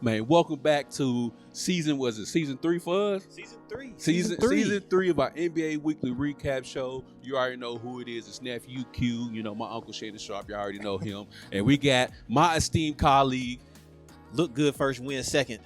Man, welcome back to season 3 for us? Season 3 of our NBA Weekly Recap Show. You already know who it is. It's Nephew Q, my Uncle Shannon Sharp. You already know him. And we got my esteemed colleague. Look good first, win second.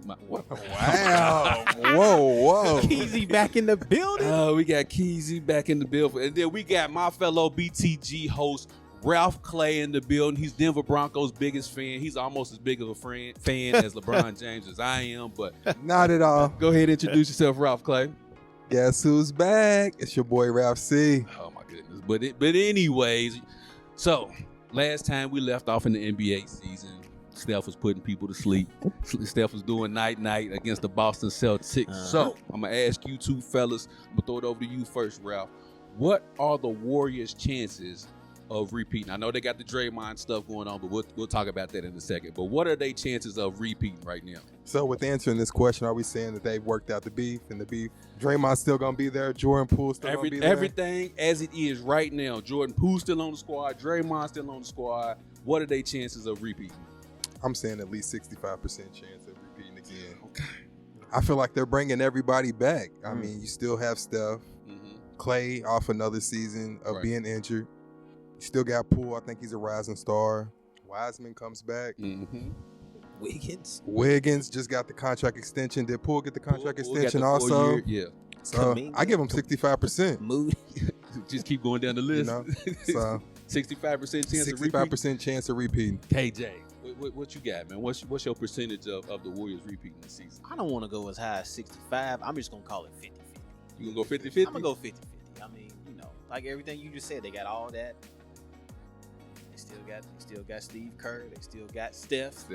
Wow. Whoa. Keezy back in the building. We got Keezy back in the building. And then we got my fellow BTG host, Ralph Clay, in the building. He's Denver Broncos' biggest fan. He's almost as big of a fan as LeBron James as I am, but not at all. Go ahead and introduce yourself, Ralph Clay. Guess who's back? It's your boy Ralph C. Oh my goodness. But anyways, so last time we left off in the NBA season, Steph was putting people to sleep. Steph was doing night against the Boston Celtics. So I'm gonna ask you two fellas. I'm gonna throw it over to you first, Ralph. What are the Warriors' chances of repeating? I know they got the Draymond stuff going on, but we'll talk about that in a second. But what are their chances of repeating right now? So with answering this question, are we saying that they've worked out the beef and the beef? Draymond's still going to be there? Jordan Poole still going to be there? Everything as it is right now. Jordan Poole still on the squad. Draymond still on the squad. What are their chances of repeating? I'm saying at least 65% chance of repeating again. Okay. I feel like they're bringing everybody back. I mean, you still have Steph. Clay off another season of being injured. You still got Poole. I think he's a rising star. Wiseman comes back. Wiggins just got the contract extension. Did Poole get the contract extension also? Yeah. So I give him 65%. Moody. Just keep going down the list. So 65% chance of repeating. 65% chance of repeating. KJ, what you got, man? What's your percentage of the Warriors repeating this season? I don't want to go as high as 65. I'm just going to call it 50-50. You going to go 50-50? I'm going to go 50-50. I mean, like everything you just said, they got all that. They still got Steve Kerr. They still got Steph.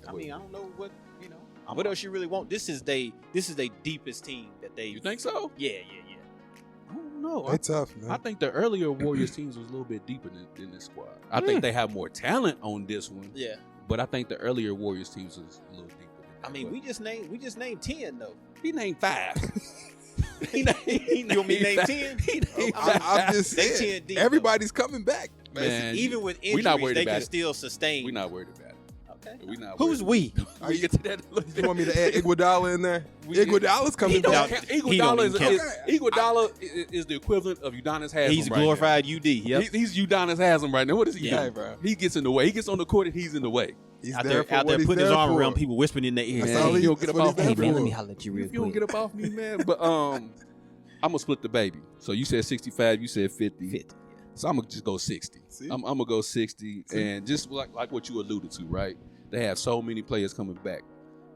I mean, I don't know what else you really want. This is they deepest team that they. You think so? Yeah. I don't know. They're tough, man. I think the earlier Warriors teams was a little bit deeper than this squad. I think they have more talent on this one. Yeah. But I think the earlier Warriors teams was a little deeper than that. I mean, we just named 10 though. He named 5. You want me to name 10? I'm just saying. They 10 deep. Everybody's coming back. Man, even with injuries, they can still sustain. We're not worried about it. Okay. Who's we? We get to that. You want me to add Iguodala in there? Iguodala's coming back. Iguodala is the equivalent of Udonis Haslem. He's glorified UD. Yep. He's Udonis Haslem right now. What is he doing, bro? He gets in the way. He gets on the court and he's in the way. He's out there putting his arm around people, whispering in their ear. You don't get up off me. Hey, man, let me holler at you real quick. You don't get up off me, man. But I'm gonna split the baby. So you said 65. You said 50. So I'm gonna just go 60. I'm gonna go 60, and just like what you alluded to, right? They have so many players coming back.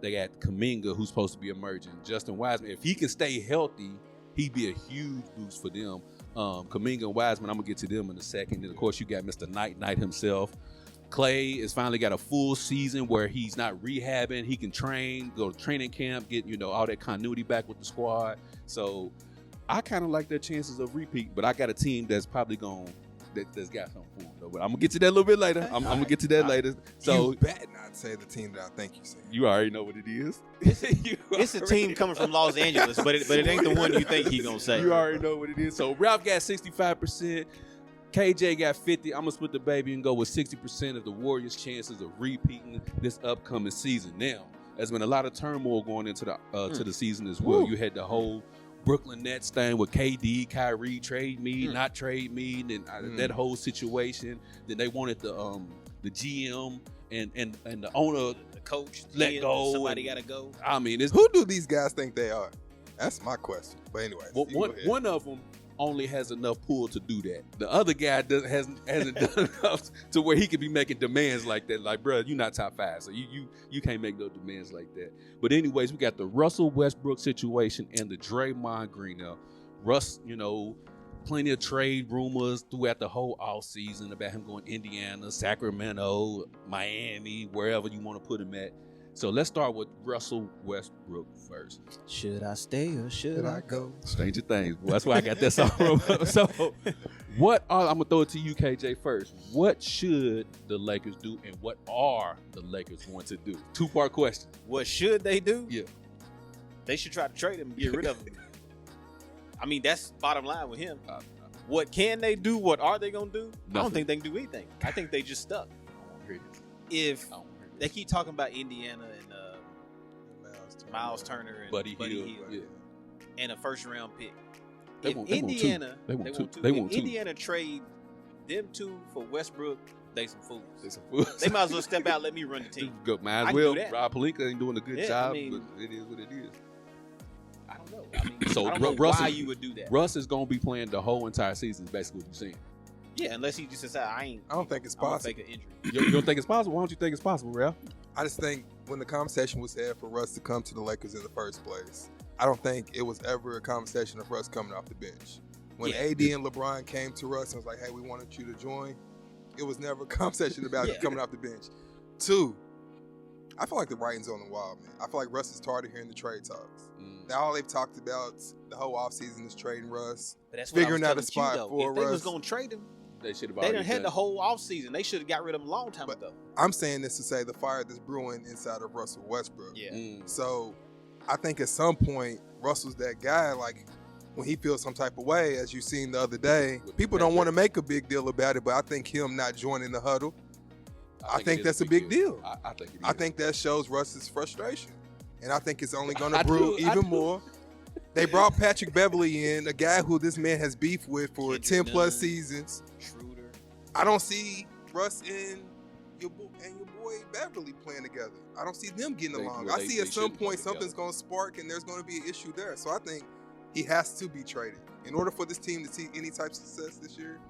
They got Kuminga, who's supposed to be emerging. Justin Wiseman, if he can stay healthy, he'd be a huge boost for them. Kuminga and Wiseman, I'm gonna get to them in a second. And of course, you got Mr. Knight himself. Clay has finally got a full season where he's not rehabbing. He can train, go to training camp, get all that continuity back with the squad. So I kind of like their chances of repeat, but I got a team that's probably that's got something for them. But I'm gonna get to that a little bit later. I'm gonna get to that later. So you better not say the team that I think you say. You already know what it is. It's a team coming from Los Angeles, but it ain't the one you think he gonna say. You already know what it is. So Ralph got 65%. KJ got 50. I'm gonna split the baby and go with 60% of the Warriors' chances of repeating this upcoming season. Now, there's been a lot of turmoil going into the to the season as well. You had the whole Brooklyn Nets thing with KD, Kyrie, trade me, not trade me, and that whole situation. Then they wanted the GM and the owner, the coach, let go. Somebody got to go. I mean, who do these guys think they are? That's my question. But anyway, one of them only has enough pull to do that. The other guy hasn't done enough to where he could be making demands like that. Like, bro, you're not top 5, so you can't make no demands like that. But anyways, we got the Russell Westbrook situation and the Draymond Green. Now, Russ, plenty of trade rumors throughout the whole offseason about him going Indiana, Sacramento, Miami, wherever you want to put him at. So let's start with Russell Westbrook first. Should I stay or should I go? Stranger Things. Well, that's why I got that song from. So I'm going to throw it to you, KJ, first. What should the Lakers do and what are the Lakers going to do? 2-part question. What should they do? Yeah. They should try to trade him and get rid of him. I mean, that's bottom line with him. What can they do? What are they going to do? Nothing. I don't think they can do anything. I think they just stuck. I don't want to hear this. If They keep talking about Indiana and Miles Turner and Buddy Hield. Yeah. And a first round pick. They If want Indiana, they want two. if Indiana trade them two for Westbrook, they some fools. They might as well step out. Let me run the team. Might as well. Rob Pelinka ain't doing a good job, but it is what it is. I don't know. I mean, so I don't know why you would do that. Russ is gonna be playing the whole entire season. Is basically what you're saying. Yeah, unless he just decides I don't think it's possible. Fake an injury. You don't think it's possible? Why don't you think it's possible, Ralph? I just think when the conversation was had for Russ to come to the Lakers in the first place, I don't think it was ever a conversation of Russ coming off the bench. When AD and LeBron came to Russ and was like, hey, we wanted you to join, it was never a conversation about you coming off the bench. 2, I feel like the writing's on the wall, man. I feel like Russ is tired of hearing the trade talks. Now all they've talked about the whole offseason is trading Russ, but that's figuring out a spot for If Russ. they was going to trade him, they should have. They done had the whole offseason. They should have got rid of him a long time ago. I'm saying this to say the fire that's brewing inside of Russell Westbrook. Yeah. So I think at some point Russell's that guy. Like when he feels some type of way, as you seen the other day, people don't want to make a big deal about it, but I think him not joining the huddle, I think that's a big deal. I think it is. I think that shows Russ's frustration, and I think it's only going to brew even more. They brought Patrick Beverly in, a guy who this man has beef with for 10 plus seasons. Schroeder. I don't see Russ and your boy Beverly playing together. I don't see them getting along. I see at some point something's going to spark and there's going to be an issue there. So I think he has to be traded. In order for this team to see any type of success this year,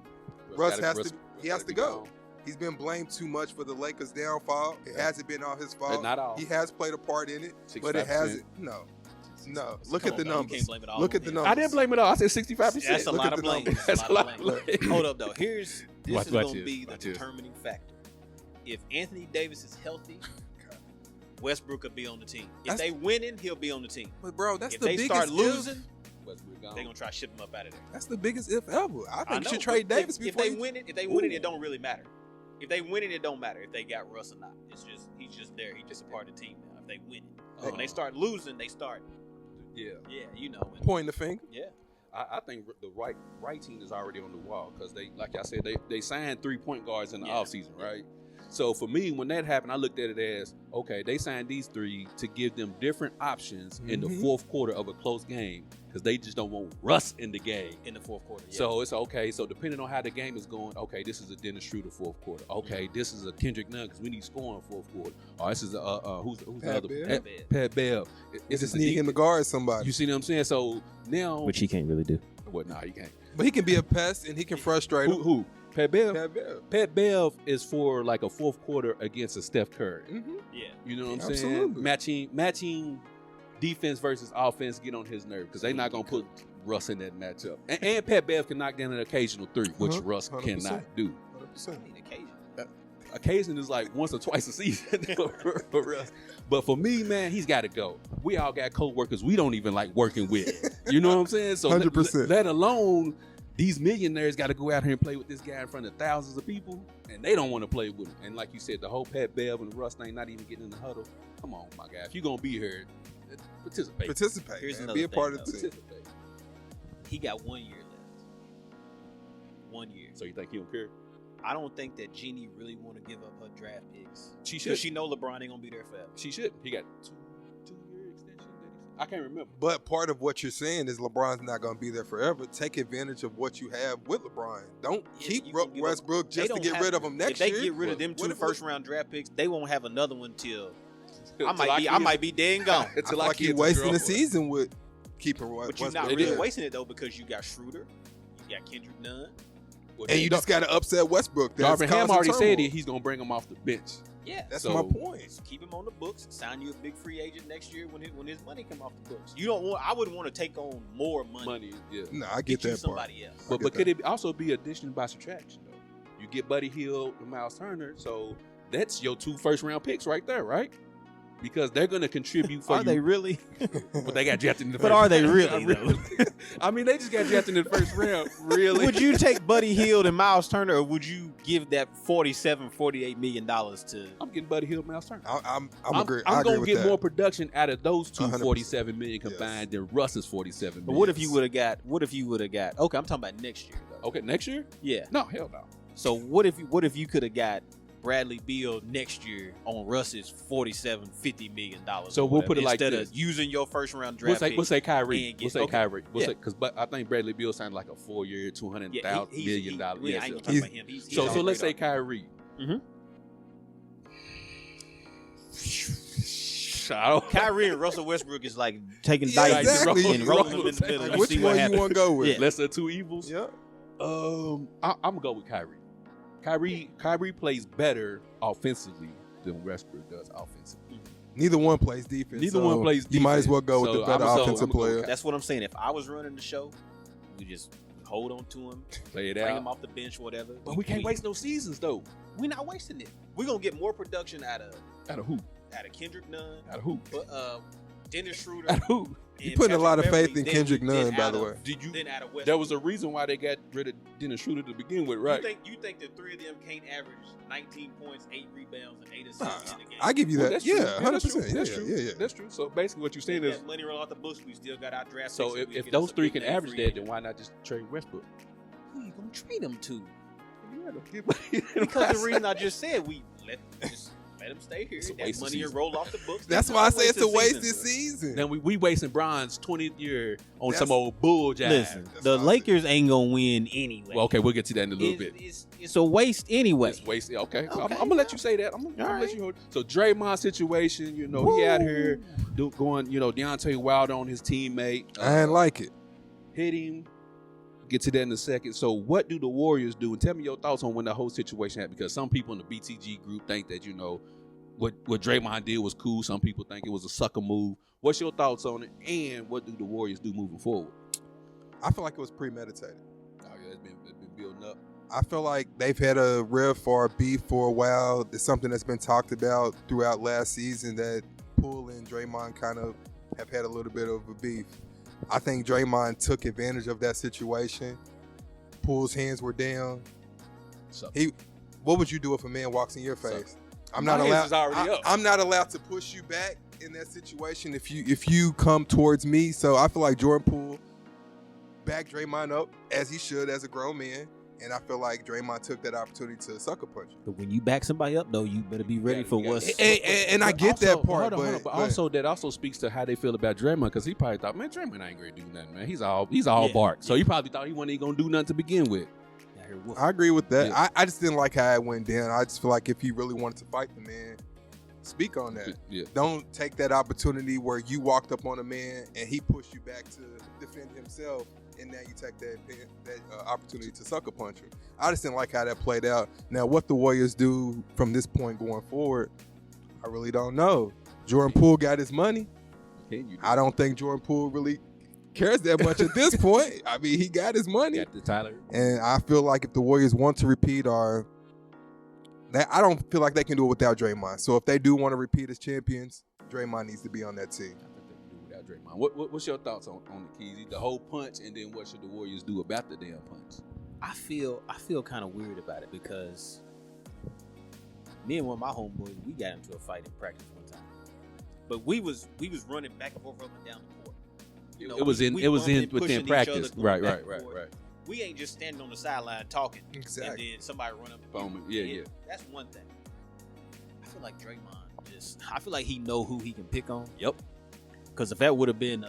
Russ has to go. He's been blamed too much for the Lakers' downfall. It hasn't been all his fault. Not all. He has played a part in it, 65%. But it hasn't. No. Look at the numbers. Look at the numbers. I didn't blame it all. I said 65%. That's a lot of blame. That's a lot of blame. Hold up, though. This is going to be the determining factor. If Anthony Davis is healthy, Westbrook will be on the team. If they winning, he'll be on the team. But bro, that's if the they biggest start losing, they're gonna try to ship him up out of there. That's the biggest if ever. I think you should trade Davis before if they win it don't really matter. If they win it don't matter if they got Russ or not. It's just he's just there. He's just a part of the team now. If they win it, when they start losing, they start. Yeah, you know. Pointing the finger. Yeah. I think the right team is already on the wall because they, like I said, they signed 3 point guards in the offseason, right? So for me, when that happened, I looked at it as, okay, they signed these 3 to give them different options in the fourth quarter of a close game because they just don't want Russ in the game. In the fourth quarter, yeah. So it's okay. So depending on how the game is going, okay, this is a Dennis Schroeder fourth quarter. Okay, this is a Kendrick Nunn because we need scoring fourth quarter. Oh, this is a who's the other? Pat Bev. It's just need him to guard somebody. You see what I'm saying? So now, which he can't really do. What? Nah, he can't. But he can be a pest and he can frustrate him. Who? Pat Bev? Pat Bev is for like a fourth quarter against a Steph Curry. Yeah. You know what I'm saying? Matching defense versus offense get on his nerve because they're not going to put Russ in that matchup. And Pat Bev can knock down an occasional 3, which Russ 100%. Cannot do. 100%. Occasion is like once or twice a season for Russ. But for me, man, he's got to go. We all got co-workers we don't even like working with. You know what I'm saying? So 100%. Let alone these millionaires got to go out here and play with this guy in front of thousands of people, and they don't want to play with him. And like you said, the whole Pat Bev and Russ thing, not even getting in the huddle. Come on, my guy. If you're going to be here, participate. Here's man. Be a part of the team. He got 1 year left. 1 year. So you think he don't care? I don't think that Jeannie really want to give up her draft picks. She should. Because she know LeBron ain't going to be there forever. She should. He got two-year extension. I can't remember. But part of what you're saying is LeBron's not going to be there forever. Take advantage of what you have with LeBron. Don't keep Westbrook just to get rid of him next year. If they get rid of them 2 first-round draft picks, they won't have another one till I might be dead and gone. I feel like you're wasting the season with keeping Westbrook. But you're not really wasting it, though, because you got Schroeder, you got Kendrick Nunn. And you just got to upset Westbrook. Darvin Ham already said he's going to bring him off the bench. Yeah, that's my point. Keep him on the books. Sign you a big free agent next year when his money come off the books. You don't want. I wouldn't want to take on more money. Yeah. No, I get that somebody part. else. But could it also be addition by subtraction though? You get Buddy Hield and Miles Turner, so that's your 2 first-round picks right there, right? Because they're going to contribute for you. Are they really? But they got drafted in the first round. But are they really? I mean, they just got drafted in the first round. Really? Would you take Buddy Hield and Miles Turner, or would you give that $48 million to? I'm getting Buddy Hield and Miles Turner. I'm going to get more production out of those two $47 million combined than Russ's $47 million. But what if you would have got? Okay, I'm talking about next year though. Okay, next year? Yeah. No, hell no. So what if you could have got Bradley Beal next year on Russ's $47-50 million. So we'll put it like instead this: of using your first round draft pick. We'll say Kyrie. Kyrie. Because I think Bradley Beal signed like a 4-year, $200 million. I ain't gonna talk about him. So let's say Kyrie. Mm-hmm. Kyrie and Russell Westbrook is like taking dice and rolling them in the middle. Like, which one you want to go with? Yeah. Lesser two evils. Yeah. I'm gonna go with Kyrie. Kyrie plays better offensively than Westbrook does offensively. Neither one plays defense. You might as well go with the better offensive player. That's what I'm saying. If I was running the show, we just hold on to him, play it bring out, him off the bench, whatever. But we can't waste no seasons though. We're not wasting it. We're gonna get more production out of who? Out of Kendrick Nunn. Out of who? Dennis Schroeder. Out of who? You're putting a lot of faith in Kendrick Nunn, by the way. Then out of Westbrook. There was a reason why they got rid of Dennis Schroeder to begin with, right? You think the three of them can't average 19 points, 8 rebounds, and 8 assists in the game? I give you that. That's 100%. That's true. Yeah. That's true. So basically, what you're saying is money roll out the books. We still got our draft. So if those three can average that, then why not just trade Westbrook? Who you gonna trade them to? Because the reason I just said we let him stay here. That money will roll off the books. That's why I say it's a wasted season. Then we wasting Bron's 20th year on some old bull jive. Listen, the Lakers ain't gonna win anyway. Well, okay, we'll get to that in a little bit. It's a waste anyway. It's waste. Okay. I'm gonna let you say that. I'm gonna let you hold. So Draymond situation, he out here going, Deontay Wilder on his teammate. I ain't like it. Hit him. Get to that in a second. So what do the Warriors do? And tell me your thoughts on when the whole situation happened. Because some people in the BTG group think that, what Draymond did was cool. Some people think it was a sucker move. What's your thoughts on it? And what do the Warriors do moving forward? I feel like it was premeditated. Oh, yeah, it's been building up. I feel like they've had a riff or a beef for a while. It's something that's been talked about throughout last season that Poole and Draymond kind of have had a little bit of a beef. I think Draymond took advantage of that situation. Poole's hands were down. What would you do if a man walks in your face? I'm not allowed to push you back in that situation if you come towards me. So I feel like Jordan Poole backed Draymond up as he should as a grown man. And I feel like Draymond took that opportunity to sucker punch him. But when you back somebody up, though, you better be ready for what's... And I get that part, but also that also speaks to how they feel about Draymond, because he probably thought, man, Draymond ain't going to do nothing, man. He's all bark. So he probably thought he wasn't even going to do nothing to begin with. I agree with that. Yeah. I just didn't like how it went down. I just feel like if he really wanted to fight the man, speak on that. Yeah. Don't take that opportunity where you walked up on a man and he pushed you back to defend himself, and now you take that opportunity to sucker punch him. I just didn't like how that played out. Now, what the Warriors do from this point going forward, I really don't know. Jordan Poole got his money. I don't think Jordan Poole really cares that much at this point. I mean, he got his money. Got the Tyler. And I feel like if the Warriors want to repeat, I don't feel like they can do it without Draymond. So if they do want to repeat as champions, Draymond needs to be on that team. Draymond. What's your thoughts on the Keezy, the whole punch, and then what should the Warriors do about the damn punch? I feel kind of weird about it because me and one of my homeboys, we got into a fight in practice one time, but we was running back and forth up and down the court. It was within practice, right. We ain't just standing on the sideline talking, exactly. And then somebody run up. Yeah. That's one thing. I feel like Draymond I feel like he know who he can pick on. Yep. Because if that would have been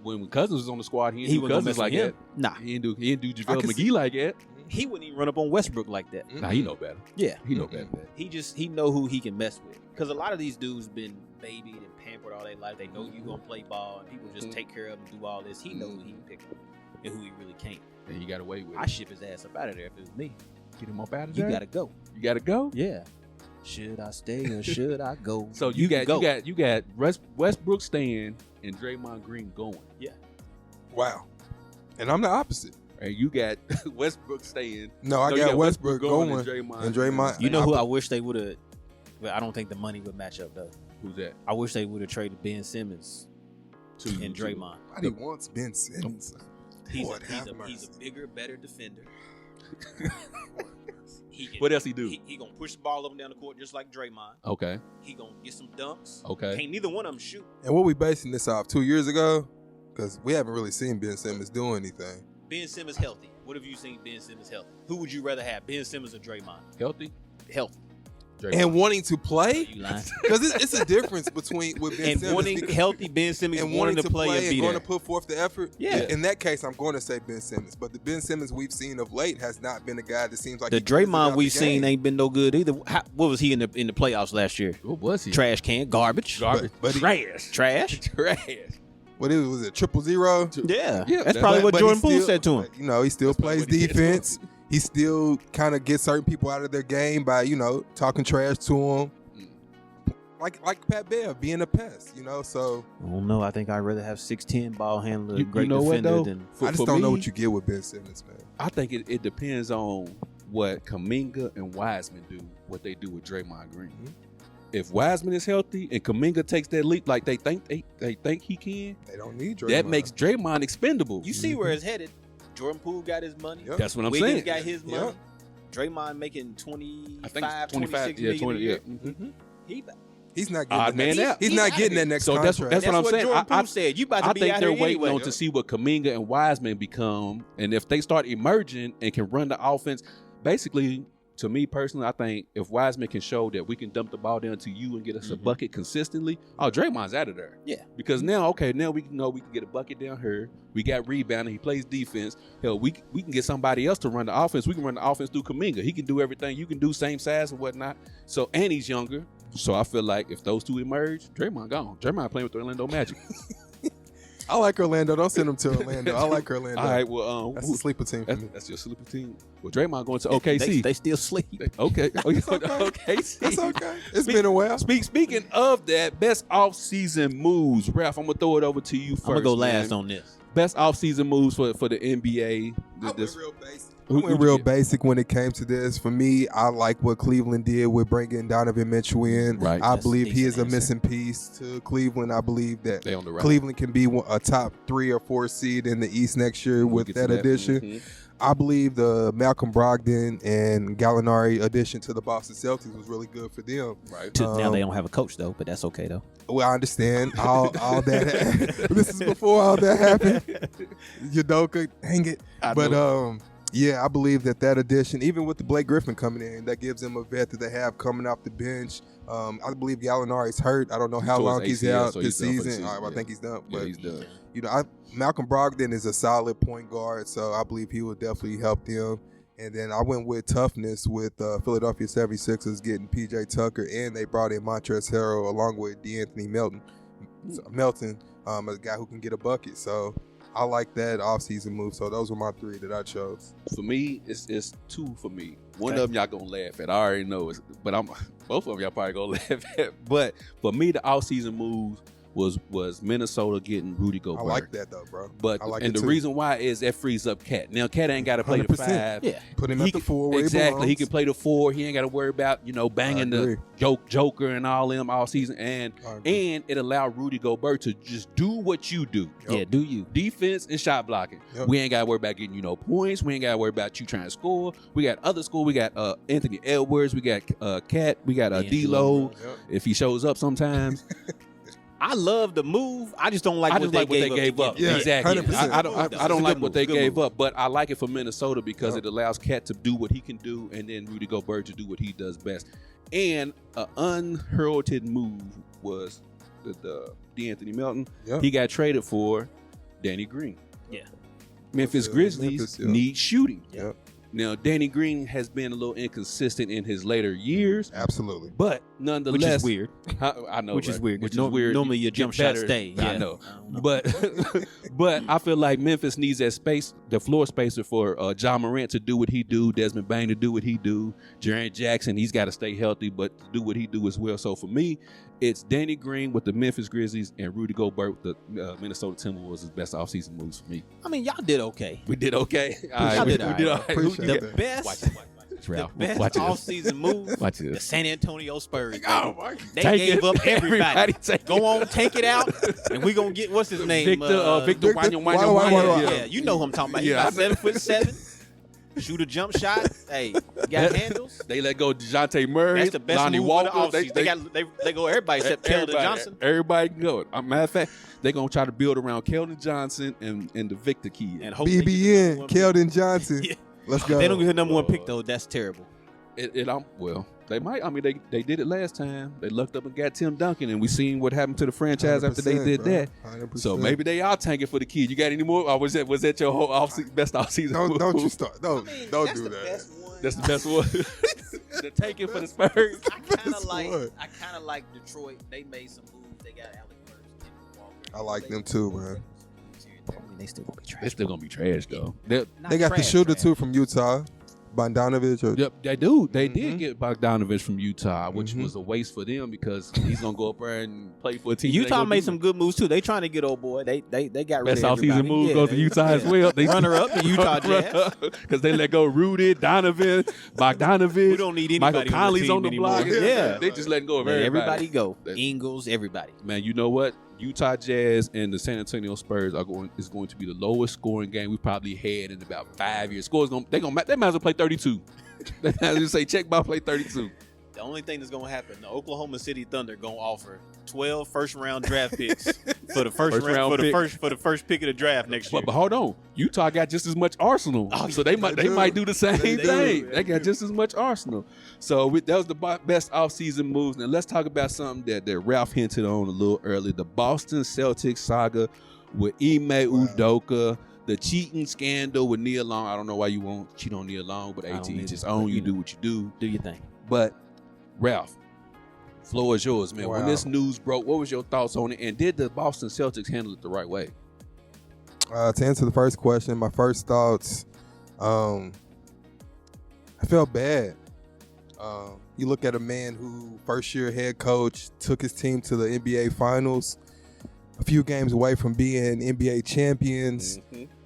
when Cousins was on the squad, he didn't do Cousins like that. Nah, he didn't do JaVale McGee like that. He wouldn't even run up on Westbrook like that. Nah, he know better. Yeah, he know better. He know who he can mess with. Because a lot of these dudes been babied and pampered all their life. They know you gonna play ball, and people just take care of him and do all this. He know who he can pick up and who he really can't. And he got away with it. I ship his ass up out of there if it was me. Get him up out of there. You gotta go. You gotta go. Yeah. Should I stay or should I go? So you got Westbrook staying and Draymond Green going. Yeah. Wow. And I'm the opposite. And you got Westbrook staying. No, I got Westbrook going and Draymond. You know who I wish they would have. But I don't think the money would match up though. Who's that? I wish they would have traded Ben Simmons and Draymond. He wants Ben Simmons. He's a bigger, better defender. What else he do? He gonna push the ball up and down the court just like Draymond. Okay. He gonna get some dunks. Okay. Can't neither one of them shoot. And what we basing this off 2 years ago? Because we haven't really seen Ben Simmons do anything. Ben Simmons healthy. What have you seen Ben Simmons healthy? Who would you rather have, Ben Simmons or Draymond? Healthy. Healthy. and wanting to play. You lying? Because it's a difference between with Ben And Simmons wanting healthy Ben Simmons and wanting to play and and be going there. to put forth the effort. Yeah. In that case, I'm going to say Ben Simmons. But the Ben Simmons we've seen of late has not been a guy that seems like The Draymond we've seen ain't been no good either. What was he in the playoffs last year? What was he? Trash can, garbage. But Trash. Trash. What was it? 0-0? Yeah. That's probably what Jordan Poole said to him. You know, he still plays defense. He still kind of gets certain people out of their game by, you know, talking trash to them. Like Pat Bev being a pest, you know, so. I don't know. I think I'd rather have 6'10" ball handler, You great know what, defender though? than. I just don't know what you get with Ben Simmons, man. I think it depends on what Kuminga and Wiseman do, what they do with Draymond Green. Mm-hmm. If Wiseman is healthy and Kuminga takes that leap like they think he can, They don't need Draymond. that makes Draymond expendable. You see where it's headed. Jordan Poole got his money. Yep. That's what I'm Wiggins saying. got his money. Yep. Draymond making 25, I think it's 26 million 20, a year. Mm-hmm. He's not Odd getting man that. out. He's not getting that next So that's contract. what I'm saying. Jordan Poole said. You about to I be think out they're here waiting anyway. on to see what Kuminga and Wiseman become, and if they start emerging and can run the offense. Basically, to me personally, I think if Wiseman can show that we can dump the ball down to you and get us a bucket consistently, Draymond's out of there. Yeah. Because now we can get a bucket down here. We got rebounding. He plays defense. Hell, we can get somebody else to run the offense. We can run the offense through Kuminga. He can do everything you can do, same size and whatnot. So, and he's younger. So I feel like if those two emerge, Draymond gone. Draymond playing with the Orlando Magic. I like Orlando. Don't send him to Orlando. I like Orlando. All right, well, That's a sleeper team for me. that's your sleeper team. Well, Draymond going to OKC. They still sleep. Okay. okay. OKC. That's okay. It's been a while. Speaking of that, best off-season moves, Ralph, I'm gonna throw it over to you first. I'm gonna go man. last on this. Best off-season moves for the NBA. I went real basic. Who I went you real get? basic when it came to this. For me, I like what Cleveland did with bringing Donovan Mitchell in. Right. I That's believe a he is a decent missing piece to Cleveland. I believe that They on the right. Cleveland can be a top 3 or 4 seed in the East next year We'll with get to that addition. Mhm. I believe the Malcolm Brogdon and Gallinari addition to the Boston Celtics was really good for them. Right. Now they don't have a coach though, but that's okay though. Well, I understand all that. This is before all that happened. Udoka, dang it. Yeah, I believe that addition, even with the Blake Griffin coming in, that gives them a vet that they have coming off the bench. I believe Gallinari's hurt. I don't know how long he's ACL, out so this he's done for the season. season, I think he's done. Yeah, But he's done. you know, Malcolm Brogdon is a solid point guard, so I believe he will definitely help them. And then I went with toughness with Philadelphia 76ers getting P.J. Tucker, and they brought in Montrezl Harrell along with DeAnthony Melton, a guy who can get a bucket. So I like that offseason move. So those were my 3 that I chose. For me, it's 2 for me. One of them y'all gonna laugh at. I already know it, but both of them y'all probably gonna laugh at. But for me, the offseason moves was Minnesota getting Rudy Gobert. I like that though, bro. But I like and it the too. reason why is that frees up Cat. Now Cat ain't got to play the 100%. 5. Yeah. Put him at the 4 where he exactly. belongs. He can play the 4. He ain't got to worry about banging the Joker and all them all season. And it allowed Rudy Gobert to just do what you do. Yeah, do you? Defense and shot blocking. Yep. We ain't got to worry about getting points. We ain't got to worry about you trying to score. We got other score. We got Anthony Edwards. We got Cat. We got D-Lo Yep. if he shows up sometimes. I love the move. I just don't like I what just they like what they gave gave up. Yeah, Exactly. 100%. I don't like what they Good gave move. up, but I like it for Minnesota because Yep. it allows Cat to do what he can do, and then Rudy Gobert to do what he does best. And an unheralded move was the DeAnthony Melton. Yep. He got traded for Danny Green. Yeah. Memphis Yeah, Grizzlies Memphis, yeah. need shooting. Yep. Now, Danny Green has been a little inconsistent in his later years, Absolutely. but nonetheless, Which is weird. I know, Which is right? weird. Which is No- weird. normally your Get jump shot better. stay. I Yeah. know. I don't know. But I feel like Memphis needs that space, the floor spacer for John Morant to do what he do, Desmond Bain to do what he do, Jaren Jackson, he's got to stay healthy, but to do what he do as well. So for me, it's Danny Green with the Memphis Grizzlies and Rudy Gobert with the Minnesota Timberwolves is best offseason moves for me. I mean, y'all did okay. We did okay. Y'all did all right. all right. Appreciate The that. best, Ralph, the best watch this. off-season move, Watch the this. San Antonio Spurs. Oh, baby. my They Take gave it. up everybody. Everybody take Go on, take it out, and we gonna get what's his name? Victor Victor Wanyama. Yeah, you know who I'm talking about. He's Yeah, about 7'7". Shoot a jump shot. Hey, got handles. They let go DeJounte Murray, That's the best Lonnie move Walker. of the offseason. They go everybody except Keldon Johnson. Everybody can go. Matter of fact, they're going to try to build around Keldon Johnson and the Victor kid. And hope they get the number BBN, one Keldon Johnson. Yeah. Let's pick. go. They don't get the number 1 pick though. That's terrible. Well, They might. I mean, they did it last time. They lucked up and got Tim Duncan, and we seen what happened to the franchise after they did that. 100%. So maybe they are tanking for the kid. You got any more? Or was that your whole best offseason? Don't you start. Don't do that. That's the best one. The taking for the Spurs. I kind of like Detroit. They made some moves. They got Alec Burks and Walker. I like them too, man. I mean, they still gonna be trash. They're still gonna be trash though. They got the shooter too from Utah, Bogdanovich. Yep, they do. They did get Bogdanovich from Utah, which was a waste for them because he's gonna go up there and play for a team. Utah made some good moves too. They trying to get old boy. They got rid best of everybody. offseason move goes to Utah as well. They runner up the Utah Jazz because they let go Rudy, Donovan, Bogdanovich. We don't need anybody. Michael Conley's on the block. Yeah, they just letting go of everybody go. Ingles, everybody. Man, you know what? Utah Jazz and the San Antonio Spurs is going to be the lowest scoring game we probably had in about 5 years. They might as well play 32. They might as well say check by play 32. The only thing that's gonna happen, the Oklahoma City Thunder gonna offer 12 first-round draft picks for the first pick of the draft next year. But hold on, Utah got just as much arsenal, so they might do the same thing. They got just as much arsenal. So that was the best offseason moves. Now let's talk about something that Ralph hinted on a little earlier: the Boston Celtics saga with Ime Udoka. The cheating scandal with Nia Long. I don't know why you won't cheat on Nia Long, but AT just own you, do what you do. Do your thing. But Ralph, floor is yours, man. Wow. When this news broke, what was your thoughts on it? And did the Boston Celtics handle it the right way? To answer the first question, my first thoughts, I felt bad. You look at a man who first-year head coach took his team to the NBA Finals, a few games away from being NBA champions.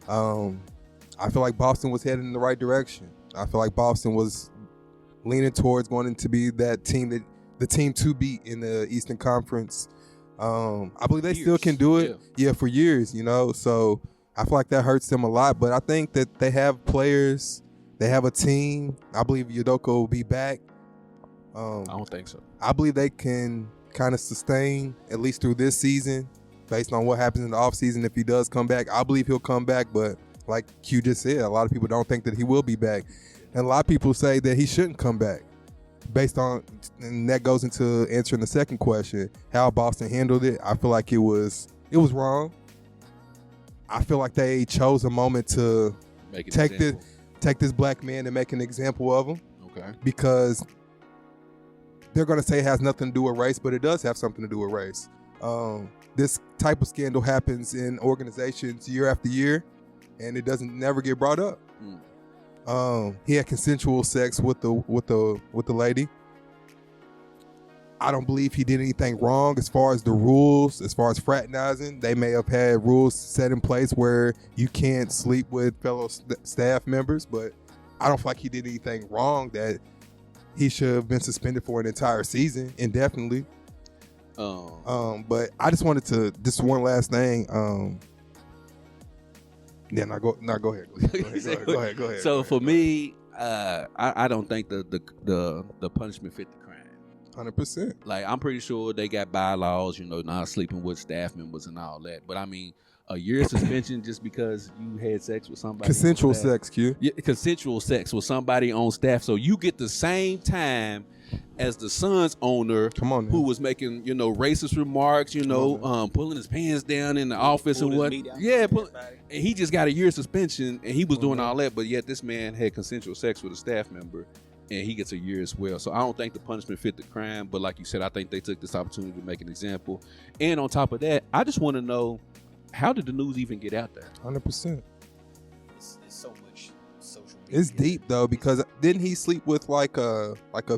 I feel like Boston was heading in the right direction. I feel like Boston was leaning towards going to be that team, the team to beat in the Eastern Conference. I believe they still can do it. Yeah, for years, So I feel like that hurts them a lot. But I think that they have players. They have a team. I believe Udoka will be back. I don't think so. I believe they can kind of sustain at least through this season based on what happens in the offseason. If he does come back, I believe he'll come back. But like Q just said, a lot of people don't think that he will be back. And a lot of people say that he shouldn't come back based on, and that goes into answering the second question, how Boston handled it. I feel like it was wrong. I feel like they chose a moment to take this black man and make an example of him. Okay. Because they're going to say it has nothing to do with race, but it does have something to do with race. This type of scandal happens in organizations year after year, and it doesn't never get brought up. He had consensual sex with the lady. I don't believe he did anything wrong as far as the rules, as far as fraternizing. They may have had rules set in place where you can't sleep with fellow staff members, but I don't feel like he did anything wrong that he should have been suspended for an entire season indefinitely. But I just wanted to, just one last thing. Go ahead. Go ahead. So for me, I don't think the punishment fit the crime. 100%. Like, I'm pretty sure they got bylaws, not sleeping with staff members and all that. But I mean, a year suspension just because you had sex with somebody. Consensual sex, Q. Yeah, consensual sex with somebody on staff. So you get the same time as the Suns owner, who was making, racist remarks, pulling his pants down in the office and what. Yeah, and he just got a year suspension, and he was doing all that, but yet this man had consensual sex with a staff member, and he gets a year as well. So I don't think the punishment fit the crime, but like you said, I think they took this opportunity to make an example. And on top of that, I just want to know, how did the news even get out there? 100%. It's so much social media. It's deep though, because didn't he sleep with like a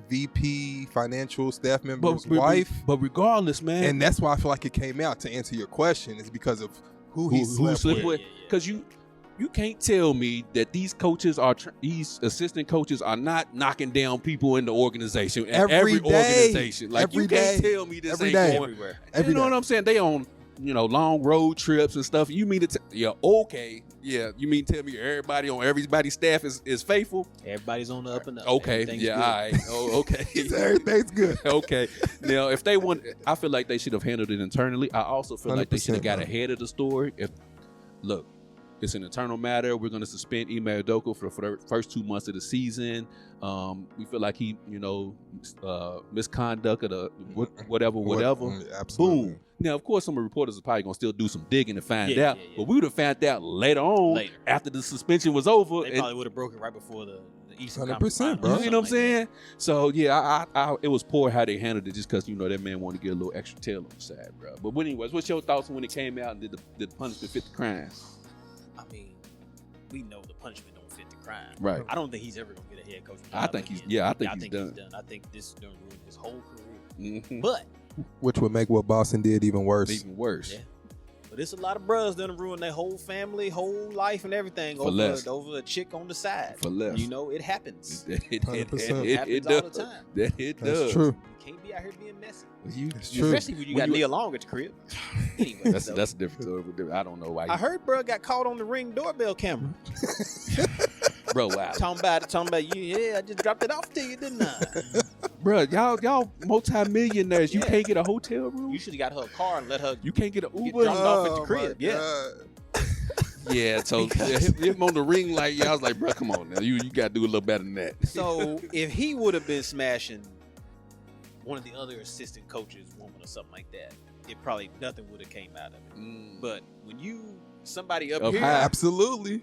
VP financial staff member's wife? But regardless, man, and that's why I feel like it came out, to answer your question, is because of who he slept with. Because you can't tell me that these coaches these assistant coaches are not knocking down people in the organization. Every organization. Like, every you day. can't tell me this Every ain't day. going Everywhere. You know what I'm saying? They on long road trips and stuff. You mean to okay. Yeah, you mean to tell me everybody on everybody's staff is faithful? Everybody's on the up and up. Okay, yeah, all right. Oh, okay. Everything's good. Okay. Now, if they want, I feel like they should have handled it internally. I also feel like they should have got ahead of the story. Look, It's an internal matter. We're going to suspend Ime Udoka for the first 2 months of the season. We feel like he, misconduct of the whatever. Absolutely. Boom. Now, of course, some reporters are probably going to still do some digging to find out. Yeah. But we would have found out later after the suspension was over. They probably would have broken right before the Eastern 100%, bro. You know what I'm saying? So, yeah, I it was poor how they handled it just because, that man wanted to get a little extra tail on the side, bro. But anyways, what's your thoughts when it came out and did the punishment fit the crime? I mean, we know the punishment don't fit the crime. Right. I don't think he's ever going to get a head coach. I think he's done. I think he's done. I think this is going to ruin his whole career. Mm-hmm. But which would make what Boston did even worse. Yeah. But it's a lot of brothers that ruin their whole family, whole life, and everything over a chick on the side. For less. It happens. It happens all the time. It does. That's true. You can't be out here being messy. It's true. Especially when you got Neil Long at the crib. Anyway, that's a different story. I don't know why. I heard bro got caught on the Ring doorbell camera. Bro, wow. Talking about you. Yeah, I just dropped it off to you, didn't I? Bro, y'all multi-millionaires. You can't get a hotel room? You should have got her a car and let her. You can't get an Uber? Dropped off at the crib. Yeah. Yeah, so him on the ring light, I was like, bro, come on now. You got to do a little better than that. So if he would have been smashing one of the other assistant coaches, woman or something like that, it probably nothing would have came out of it. But when somebody up here, absolutely.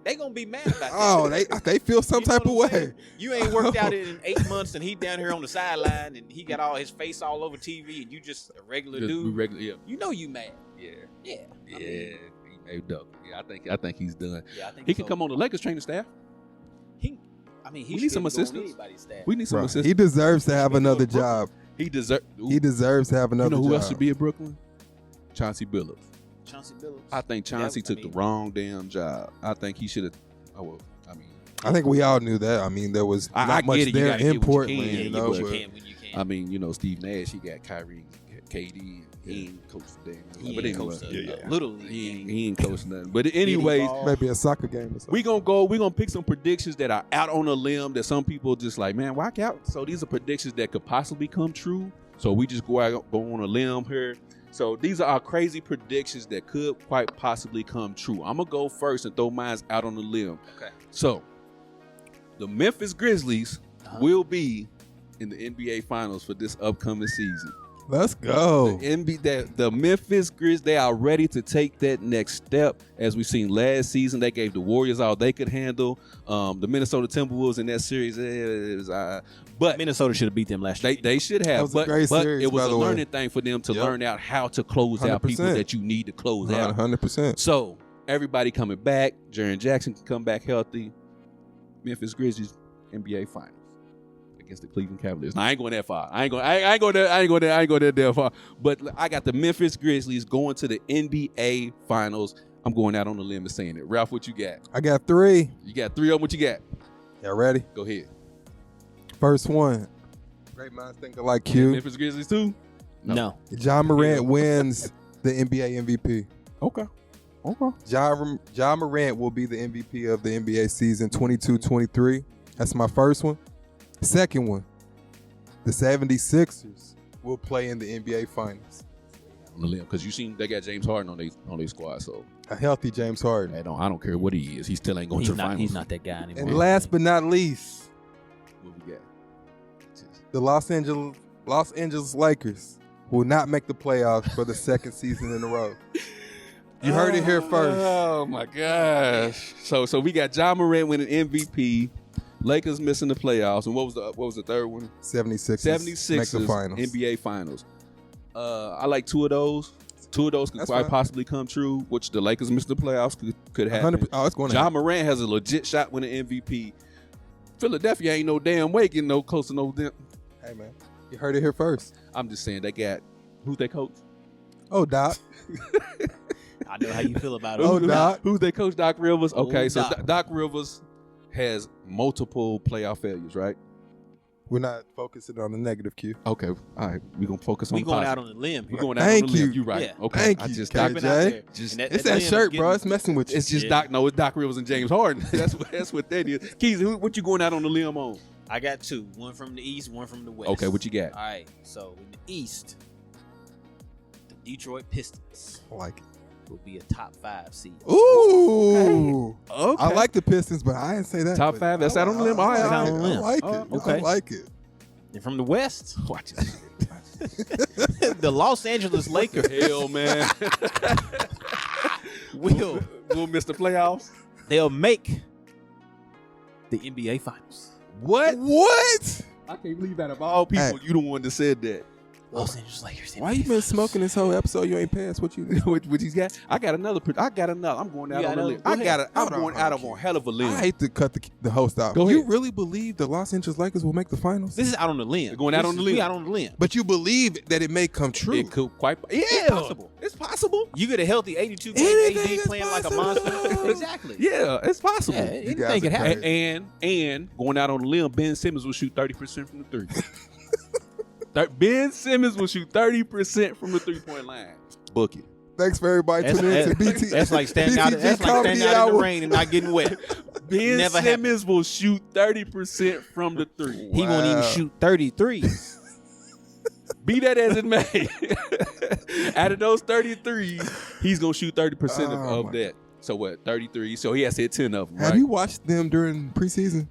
They gonna be mad about that. Oh, they feel some type of way. You ain't worked out in 8 months, and he down here on the sideline, and he got all his face all over TV, and you just a regular dude. Yeah. You know you mad. Yeah. I mean, he made dope. Yeah, I think he's done. Yeah, I think he can come on the Lakers training staff. He we need some assistance. We need some assistance. He deserves to have another job. He deserves to have another job. Who else should be in Brooklyn? Chauncey Billups. Chauncey Billups. I think Chauncey took the wrong damn job. I think he should have. I think we all knew that. I mean, there was not much there in Portland. I mean, Steve Nash, he got Kyrie, KD. He ain't coached the damn. But anyway, Little he ain't coached nothing. But anyways, maybe a soccer game or something. We gonna pick some predictions that are out on a limb that some people just like, man, whack out. So these are predictions that could possibly come true. So we just go on a limb here. So these are our crazy predictions that could quite possibly come true. I'm gonna go first and throw mine out on the limb. Okay. So the Memphis Grizzlies will be in the NBA Finals for this upcoming season. Let's go. The Memphis Grizzlies, they are ready to take that next step. As we've seen last season, they gave the Warriors all they could handle. The Minnesota Timberwolves in that series, but Minnesota should have beat them last year. They should have, but series, it was a learning thing for them to learn out how to close 100%. Out people that you need to close out. 100%. So everybody coming back. Jaren Jackson can come back healthy. Memphis Grizzlies NBA Finals against the Cleveland Cavaliers. Now, I ain't going that far. I ain't going there that far. But I got the Memphis Grizzlies going to the NBA Finals. I'm going out on the limb and saying it. Ralph, what you got? I got 3. You got 3 of them. What you got? Y'all ready? Go ahead. First one. Great minds think alike, Q. Memphis Grizzlies too? No. Ja Morant wins the NBA MVP. Okay. Ja Morant will be the MVP of the NBA season 22-23. That's my first one. Second one, the 76ers will play in the NBA Finals. On the limb, because you seen they got James Harden on their squad, so a healthy James Harden. I don't care what he is. He still ain't going to the finals. He's not that guy anymore. And last but not least, what we got? The Los Angeles Lakers will not make the playoffs for the second season in a row. You heard it here first. Oh my gosh! So we got Ja Morant winning MVP. Lakers missing the playoffs, and what was the third one? 76ers make the finals. NBA Finals. I like 2 of those. 2 of those could quite possibly come true, which the Lakers missing the playoffs could happen. It's going to Ja Morant has a legit shot winning MVP. Philadelphia ain't no damn way getting no close to no damn. Hey man, you heard it here first. I'm just saying they got who's their coach? Oh, Doc. I know how you feel about it. Oh, Doc. Who's their coach? Doc Rivers. Okay, so Doc. Doc Rivers has multiple playoff failures, right? We're not focusing on the negative, Q. Okay, all right. We're going to focus on we the going positive. out on the limb. We're going out Thank on the limb. you. You're right. Yeah. Okay. Thank I you, just KJ. It's that shirt, bro. It's messing with you. It's just Doc. No, it's Doc Rivers and James Harden. That's what that is. Keezy, what you going out on the limb on? I got 2. One from the East, one from the West. Okay, what you got? All right. So in the East, the Detroit Pistons. I like it. will be a top 5 seed. Ooh. Okay. I like the Pistons, but I didn't say that. Top 5. That's out on the limb. I Out on the limb. like it. Okay. I like it. And from the West, Watch it. the Los Angeles Lakers Hell, man. We'll miss the playoffs. they'll make the NBA Finals. What? What? I can't believe that of all people, you the one that said that. Los Angeles Lakers. Why you been smoking this whole episode? You ain't passed what you what he's got? I got another. I'm going out on a limb. I'm going out on a hell of a limb. I hate to cut the host out. Go You ahead. really believe the Los Angeles Lakers will make the finals? This is out on the limb. We're going out on the limb. We out on the limb. But you believe that it may come true. It could quite. Yeah, It's possible. It's possible. You get a healthy 82 game Anything AD is playing like a possible. monster. Exactly. Yeah, it's possible. Yeah, guys anything are can happen. crazy. And going out on the limb, Ben Simmons will shoot 30% from the three. Ben Simmons will shoot 30% from the 3-point line. Book it. Thanks for everybody tuning in to BT. That's like standing out. BTG That's like Comedy standing out in the Hour. rain and not getting wet. Ben Never Simmons will shoot 30% from the three. He won't even shoot 33. Be that as it may. Out of those 33, he's going to shoot 30% Oh, of my that. So what, 33? So he has to hit 10 of them, Have right? you watched them during preseason?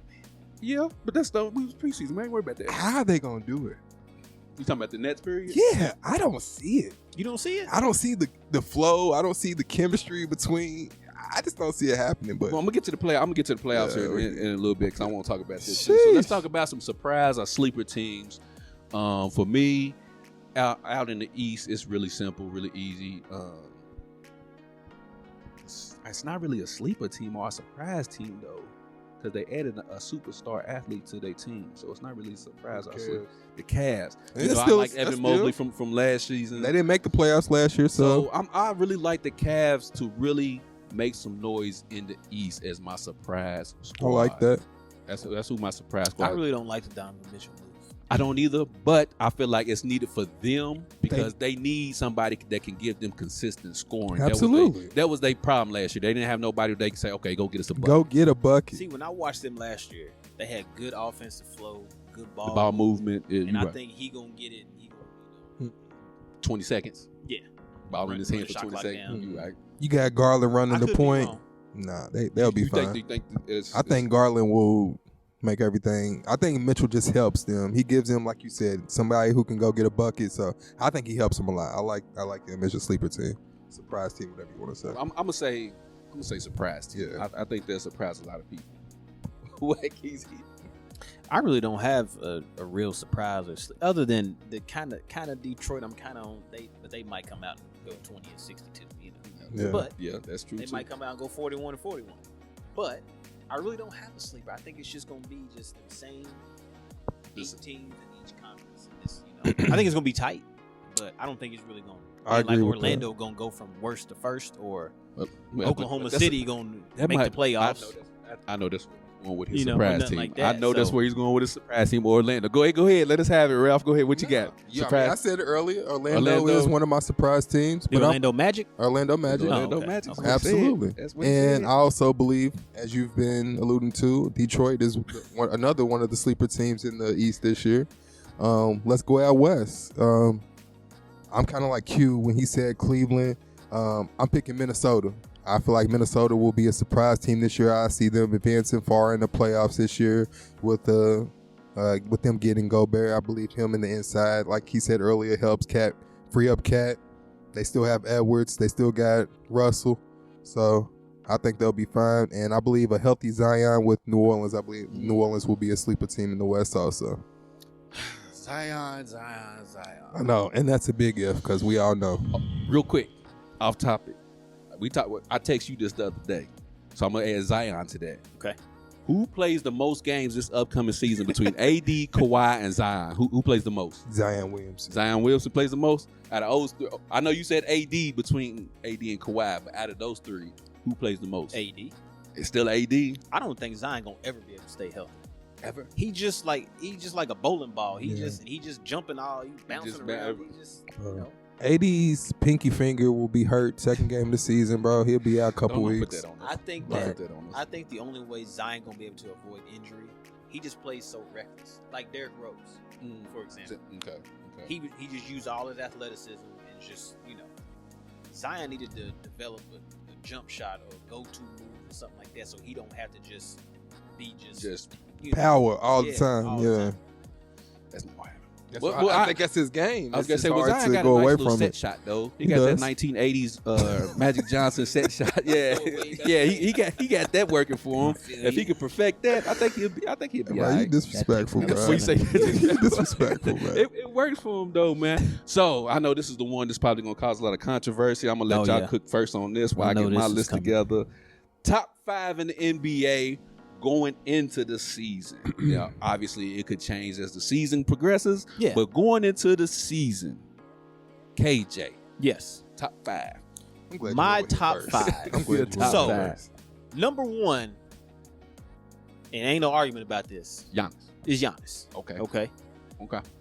Yeah, but that's the we was preseason. We ain't worried about that. How are they gonna do it? You talking about the Nets period? Yeah, I don't see it. You don't see it? I don't see the flow. I don't see the chemistry between. I just don't see it happening. But Well, I'm gonna get to the playoffs Yeah, here we- in a little bit because I want to talk about this too. So let's Sheesh. talk about some surprise or sleeper teams. For me, out in the East, it's really simple, really easy. It's not really a sleeper team or a surprise team though, because they added a superstar athlete to their team, so it's not really a surprise. Or a sleeper. The Cavs. And You it's know, still- I like that's Evan still- Mobley from last season. they didn't make the playoffs last year, so So I really like the Cavs to really make some noise in the East as my surprise I squad. like that. That's who my surprise squad. I really don't like the Donovan Mitchell move. I don't either, but I feel like it's needed for them because they need somebody that can give them consistent scoring. Absolutely. That was their problem last year. They didn't have nobody they could say, okay, go get us a bucket. Go get a bucket. See, when I watched them last year, they had good offensive flow, good ball, The ball movement. and I think he gonna get it. He gonna, 20 seconds. Yeah. Ball in Run- his run hand the for shot 20 clock seconds. down. You right. You got Garland running I the could be point. wrong. Nah, they'll be You fine. think it's, I think Garland will make everything. I think Mitchell just helps them. He gives them, like you said, somebody who can go get a bucket. So I think he helps them a lot. I like them as a sleeper team, surprise team, whatever you want to say. I'm gonna say surprise team. Yeah. I think they'll surprise a lot of people. What Keezy? I really don't have a real surprise other than the kind of Detroit. I'm kind of on. They might come out and go 20 and 62. You know, Yeah. but Yeah, that's true they too. might come out and go 41 and 41. But I really don't have a sleeper. I think it's just going to be just the same 8 teams in each conference. And this, I think it's going to be tight, but I don't think it's really going to. I agree like with Orlando going to go from worst to first, or Well, Oklahoma that's City going to that make might- the playoffs. I know that's where he's going with his You know, surprise nothing team. like that, I know that's so- where he's going with his surprise team. Orlando. Go ahead. Let us have it, Ralph. Go ahead. What you got? Yeah, Surprise. I said it earlier. Orlando is one of my surprise teams. The Orlando Magic. Orlando Magic. Orlando okay. Magic. Okay. That's what he said. Absolutely. That's what he And said. I also believe, as you've been alluding to, Detroit is another one of the sleeper teams in the East this year. Let's go out west. I'm kind of like Q when he said Cleveland. I'm picking Minnesota. I feel like Minnesota will be a surprise team this year. I see them advancing far in the playoffs this year with them getting Gobert. I believe him in the inside, like he said earlier, helps Cat free up Cat. They still have Edwards. They still got Russell. So I think they'll be fine. And I believe a healthy Zion with New Orleans. I believe New Orleans will be a sleeper team in the West also. Zion. I know, and that's a big if because we all know. Real quick, off topic. I text you this the other day, so I'm gonna add Zion to that. Okay. Who plays the most games this upcoming season between AD, Kawhi, and Zion? Who plays the most? Zion Williamson. Zion Williamson plays the most out of those three. I know you said AD between AD and Kawhi, but out of those three, who plays the most? AD. It's still AD. I don't think Zion gonna ever be able to stay healthy. Ever? He's just like a bowling ball. He Yeah. just jumping all. He bouncing just around. bad. He just AD's pinky finger will be hurt second game of the season, bro. He'll be out a couple Don't weeks. Put that on us. I think Don't that put that on us. I think the only way Zion gonna be able to avoid injury, he just plays so reckless. Like Derrick Rose, for example. Okay. He just used all his athleticism and just Zion needed to develop a jump shot or go-to move or something like that, so he don't have to just be power all the time. All the time. That's not what happened. I think that's his game. I was gonna it's say, hard Zion to got go a nice away little from set it. shot though. He He got does. that 1980s Magic Johnson set shot. Yeah, yeah. He got that working for him. If he could perfect that, I think he'll be. All You right. disrespectful, That's bro. what you say. You disrespectful, man. It works for him though, man. So I know this is the one that's probably gonna cause a lot of controversy. I'm gonna let y'all cook first on this while I get my list together. Top 5 in the NBA going into the season. Now, obviously, it could change as the season progresses. Yeah. But going into the season, KJ. Yes. Top 5. My top 5. I'm glad you went So, first. number 1, and ain't no argument about this, Giannis. is Giannis. Okay.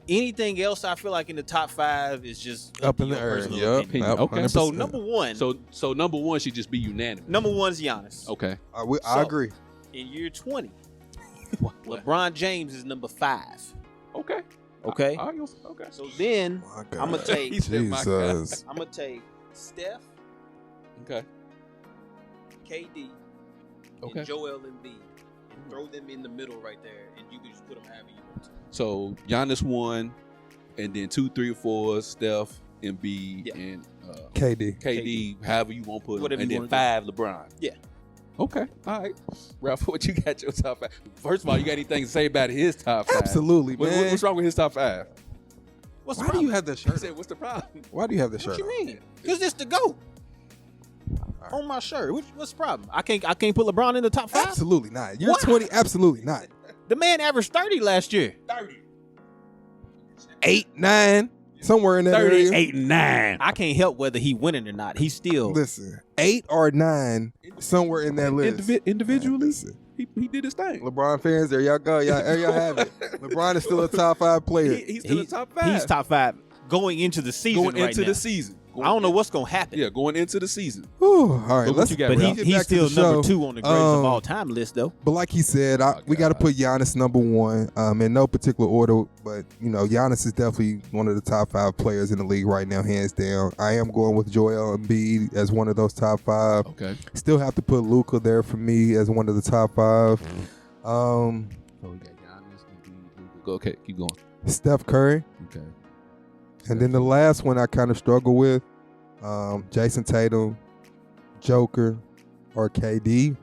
Anything else I feel like in the top 5 is just Up in to the your air. personal Yep. opinion. Okay. 100%. So number 1. So number 1 should just be unanimous. Number 1's Giannis. Okay. I agree. In year 20, LeBron James is number 5. Okay. Okay. Okay. So then My God. I'm gonna take He said, "My God." Jesus. I'm gonna take Steph, Okay. KD, Okay. and Joel Embiid, and throw them in the middle right there, and you can just put them however you want to. So Giannis 1, and then 2, 3, or 4, Steph, Embiid, and KD, however you want to put them. Whatever And you then wanna 5, LeBron. Yeah. Okay. All right. Ralph, what you got your top 5? First of all, you got anything to say about his top 5? Absolutely, man. What's wrong with his top 5? What's the Why do problem? you have that He shirt? said, what's the problem? Why do you have the What shirt? you on? mean? Because it's the GOAT right. on my shirt. What's the problem? I can't put LeBron in the top 5. Absolutely not. You're Why? 20. Absolutely not. The man averaged 30 last year. 30. 8, 9, somewhere in that area. 8 and 9. I can't help whether he winning or not. He's still. Listen, 8 or 9, somewhere in that list. Individually, Listen, he did his thing. LeBron fans, there y'all go. There y'all have it. LeBron is still a top 5 player. He's still a top 5. He's top 5 going into the season. going right into now. the season. I don't know what's gonna happen. Yeah, going into the season. Whew, all right, What let's you got, But Ralph? get he's back to still the number show. 2 on the greatest of all time list, though. But like he said, we got to put Giannis number 1 in no particular order. But, Giannis is definitely one of the top 5 players in the league right now, hands down. I am going with Joel Embiid as one of those top 5. Okay. Still have to put Luka there for me as one of the top 5. So we got Giannis, Embiid, Luka. Okay, keep going. Steph Curry. Okay. And then the last one I kind of struggle with, Jason Tatum, Joker, or KD.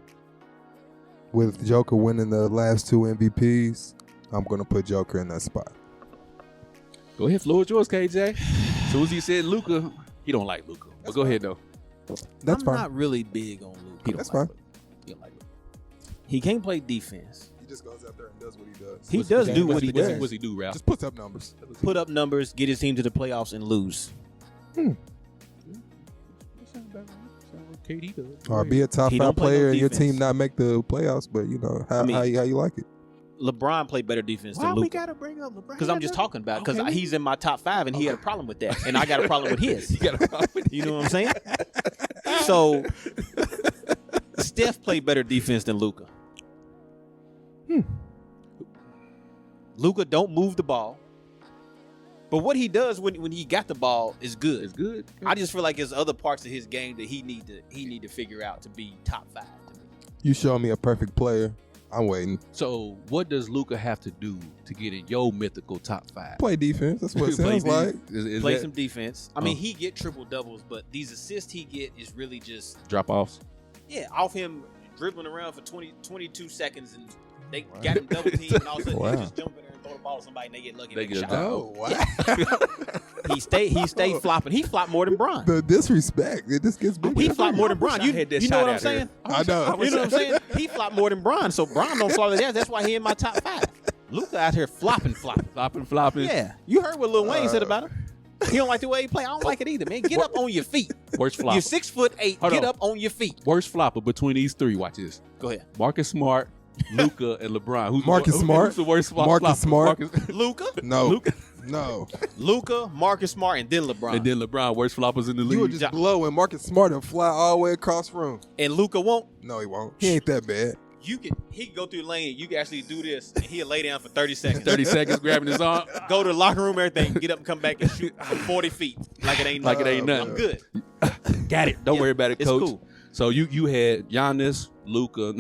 With Joker winning the last 2 MVPs, I'm going to put Joker in that spot. Go ahead, floor is yours, KJ. As soon as he said Luka, he don't like Luka. But go ahead though. That's I'm fine. not really big on Luke. That's fine. He don't like Luka. He can't play defense. He just goes out there and does what he does. He does do what he What's does. he do, Ralph? Just puts up numbers. Put up numbers, get his team to the playoffs, and lose. KD does. Or be a top He 5 don't play no player and your defense. team not make the playoffs, but how you like it. LeBron played better defense Why than we Luka. gotta bring up LeBron? Because I'm just talking about because Okay. he's in my top 5 and he had a problem with that, and I got a problem with his. You got a problem with You know what I'm saying? So Steph played better defense than Luka. Luka don't move the ball, but what he does when he got the ball is good. It's good. I just feel like there's other parts of his game that he need to figure out to be top 5 to me. You show me a perfect player, I'm waiting. So what does Luka have to do to get in your mythical top 5? Play defense. That's what it Play sounds like. Is Play that some defense. I mean, he get triple doubles, but these assists he get is really just drop offs? off him dribbling around for 22 seconds and they got him double teamed and all of a sudden Wow. he just jump in there and throw the ball to somebody and they get lucky. They and get shot. a Oh, wow. He stayed flopping. He flopped more than Bron. The disrespect. It just gets bigger. He flopped more than wish Bron. I You had that know shot what I'm out there. saying? I know. You know what I'm saying? He flopped more than Bron, so Bron don't flop his ass. That's why he in my top 5. Luka out here flopping. Flopping. Yeah, you heard what Lil Wayne said about him. He don't like the way he play. I don't like it either, man. Get up on your feet. Worst flopper. You're 6'8". Hold Get on. up on your feet. Worst flopper between these 3. Watch this. Go ahead. Marcus Smart, Luka, and LeBron. Marcus Smart? Who's the worst Marcus flopper? Smart? Luka, No. No. Marcus Smart, and then LeBron. And then LeBron, worst floppers in the You would league. just blow and Marcus Smart and fly all the way across the room. And Luka won't. No, he won't. He ain't that bad. he can go through the lane. You can actually do this, and he'll lay down for 30 seconds. 30 seconds, grabbing his arm. Go to the locker room, everything. Get up and come back and shoot from 40 feet like it ain't nothing. I'm good. Got it. Don't worry about it, Coach. It's cool. So you had Giannis, Luka.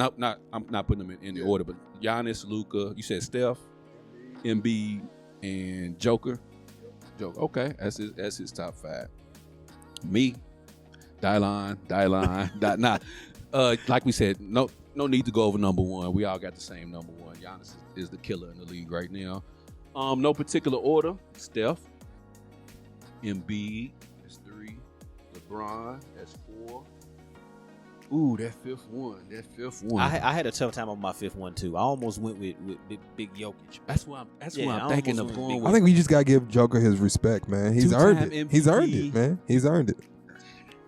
I'm not putting them in the order, but Giannis, Luka. You said Steph, Embiid, and Joker. Okay, that's his top 5. Me, Dylon. Like we said, no need to go over number 1. We all got the same number 1. Giannis is the killer in the league right now. No particular order. Steph, Embiid, that's 3. LeBron, that's 4. Ooh, that fifth one. I had a tough time on my 5th one too. I almost went with Big Jokic. That's what I'm thinking of going with. I think we just gotta give Joker his respect, man. He's earned it. MVP. He's earned it, man. He's earned it.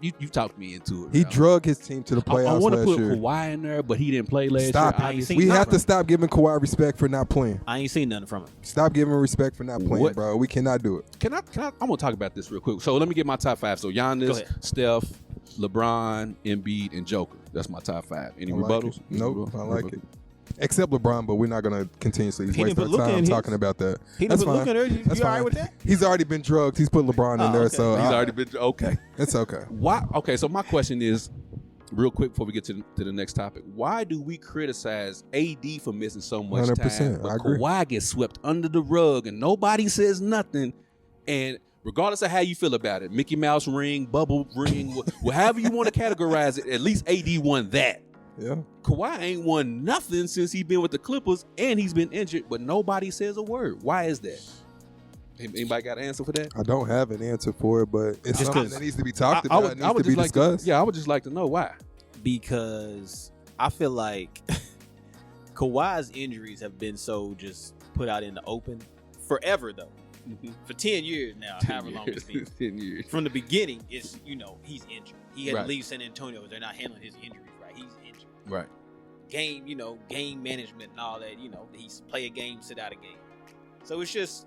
You talked me into it. He drug his team to the playoffs last year. I want to put Kawhi in there, but he didn't play last year. We have to stop giving Kawhi respect for not playing. I ain't seen nothing from him. Stop giving respect for not playing, bro. We cannot do it. Can I? I'm gonna talk about this real quick. So let me get my top 5. So Giannis, Steph, LeBron, Embiid, and Joker. That's my top 5. Any rebuttals? Nope, I like it. Except LeBron, but we're not going to continuously waste our time talking about that. That's fine. You all right with that? He's already been drugged. He's put LeBron in there, okay. so he's already been okay. It's okay. Why? Okay, so my question is, real quick before we get to the next topic, why do we criticize AD for missing so much 100%, time, but I agree. Kawhi gets swept under the rug and nobody says nothing? And regardless of how you feel about it, Mickey Mouse ring, bubble ring, however you want to categorize it, at least AD won that. Yeah. Kawhi ain't won nothing since he's been with the Clippers and he's been injured, but nobody says a word. Why is that? Anybody got an answer for that? I don't have an answer for it, but it's something that needs to be talked about. It needs to be discussed. I would just like to know why. Because I feel like Kawhi's injuries have been so just put out in the open forever, though. Mm-hmm. For 10 years now, however long it's been. 10 years. From the beginning, it's, he's injured. He had to leave San Antonio because they're not handling his injuries right. He's injured. Right. Game management and all that, he's play a game, sit out a game. So it's just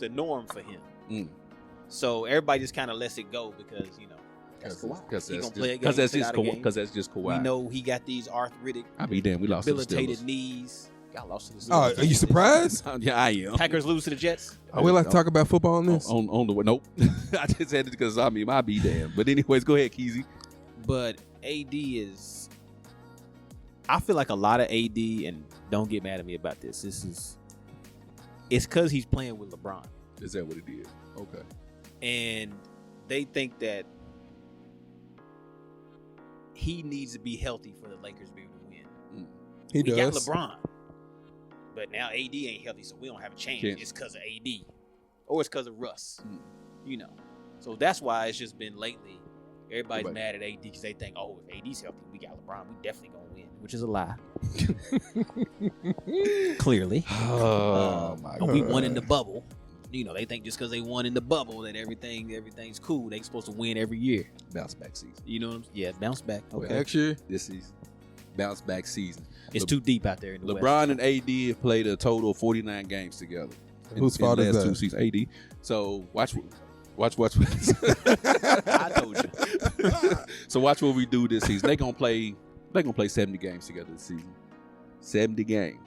the norm for him. Mm. So everybody just kind of lets it go because, that's Kawhi. Because that's just Kawhi. We know he got these arthritic, we lost debilitated knees. Got lost to the Steelers. Are you surprised? Yeah, I am. Packers lose to the Jets. We like to talk about football on this? On the nope. I just said it because I be damned. But anyways, go ahead, Keezy. But AD is... I feel like a lot of AD, and don't get mad at me about this. It's because he's playing with LeBron. Is that what it is? Okay. And they think that he needs to be healthy for the Lakers to be able to win. He does. We got LeBron, but now AD ain't healthy, so we don't have a chance. It's because of AD, or it's because of Russ. So that's why it's just been lately. Everybody's mad at AD because they think, if AD's healthy, we got LeBron. We definitely gonna win, which is a lie. Clearly. Oh my God. We won in the bubble. They think just because they won in the bubble that everything's cool. They supposed to win every year. Bounce back season. You know what I'm saying? Yeah, bounce back. Okay. Next year? This season. Bounce back season. It's too deep out there in the LeBron and AD have played a total of 49 games together. Whose fault is that? 2 seasons. AD. So watch. I told you. So watch what we do this season. They're gonna play 70 games together this season. 70 games.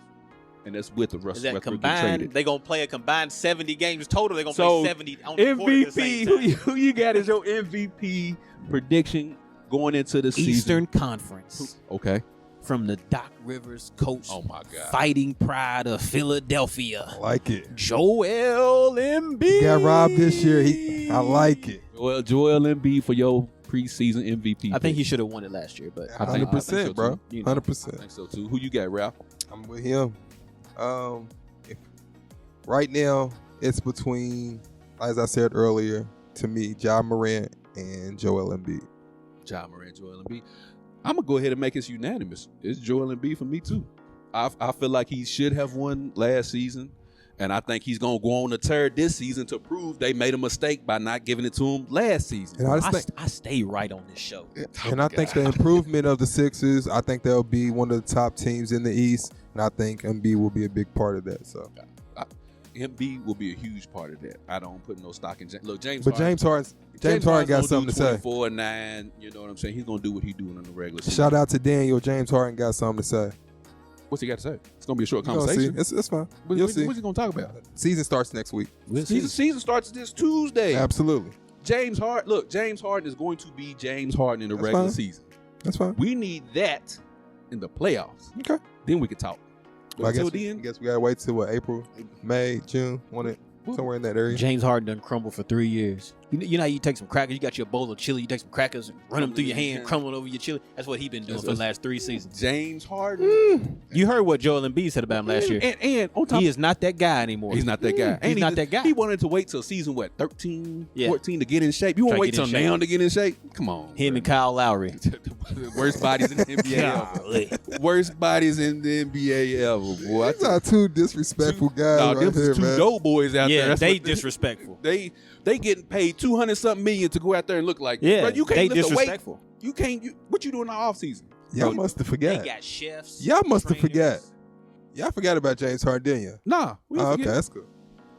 And that's with the Russell Westbrook traded. They're going to play a combined 70 games total. They're going to play 70 on the court at the same MVP, who you got as your MVP prediction going into the season? Eastern Conference. Okay. From the Doc Rivers coach. Oh, my God. Fighting pride of Philadelphia. I like it. Joel Embiid. He got robbed this year. I like it. Well, Joel Embiid for your preseason MVP. I think he should have won it last year, but 100%, so bro. 100%. I think so, too. Who you got, Ralph? I'm with him. Right now, it's between, as I said earlier, to me, Ja Morant and Joel Embiid. Ja Morant, Joel Embiid. I'm going to go ahead and make this unanimous. It's Joel Embiid for me, too. I feel like he should have won last season, and I think he's going to go on the turd this season to prove they made a mistake by not giving it to him last season. And I stay right on this show. And I think the improvement of the Sixers, I think they'll be one of the top teams in the East, and I think Embiid will be a big part of that. So, Embiid will be a huge part of that. I don't put no stock in James. Look, James Harden got something to say. 24-9, you know what I'm saying? He's gonna do what he's doing on the regular season. Shout out to Daniel. James Harden got something to say. What's he got to say? It's gonna be a short You'll conversation. see. It's fine. What, You'll what, see. What's he gonna talk about? Season starts next week. Season starts this Tuesday. Absolutely. James Harden is going to be James Harden in the regular season. That's fine. We need that in the playoffs. Okay. Then we can talk. Well, Until I then, guess we gotta wait till April, May, June, somewhere in that area. James Harden done crumbled for 3 years. You know how you take some crackers, you got your bowl of chili, you take some crackers and run them through your hand, crumbling over your chili. That's what he been doing for the last 3 seasons. James Harden. You heard what Joel Embiid said about him last year. And on top, he is not that guy anymore. He's not that guy. He's not that guy. He wanted to wait till season 13, Yeah. 14 to get in shape. You want to wait till now to get in shape? Come on. Him and Kyle Lowry. Worst bodies in the NBA ever. Worst bodies in the NBA ever, boy. These are two disrespectful guys No, right them here, two man. doughboys out there. Yeah, That's they what disrespectful. They getting paid $200-something million to go out there and look like. Yeah, bro, you can't they lift a weight. disrespectful. You can't. What you do in the off season? Y'all must have forgot. They got chefs. Y'all must have trainers. forgot. Y'all forgot about James Harden, didn't you? Nah. We didn't Okay, forget. that's cool.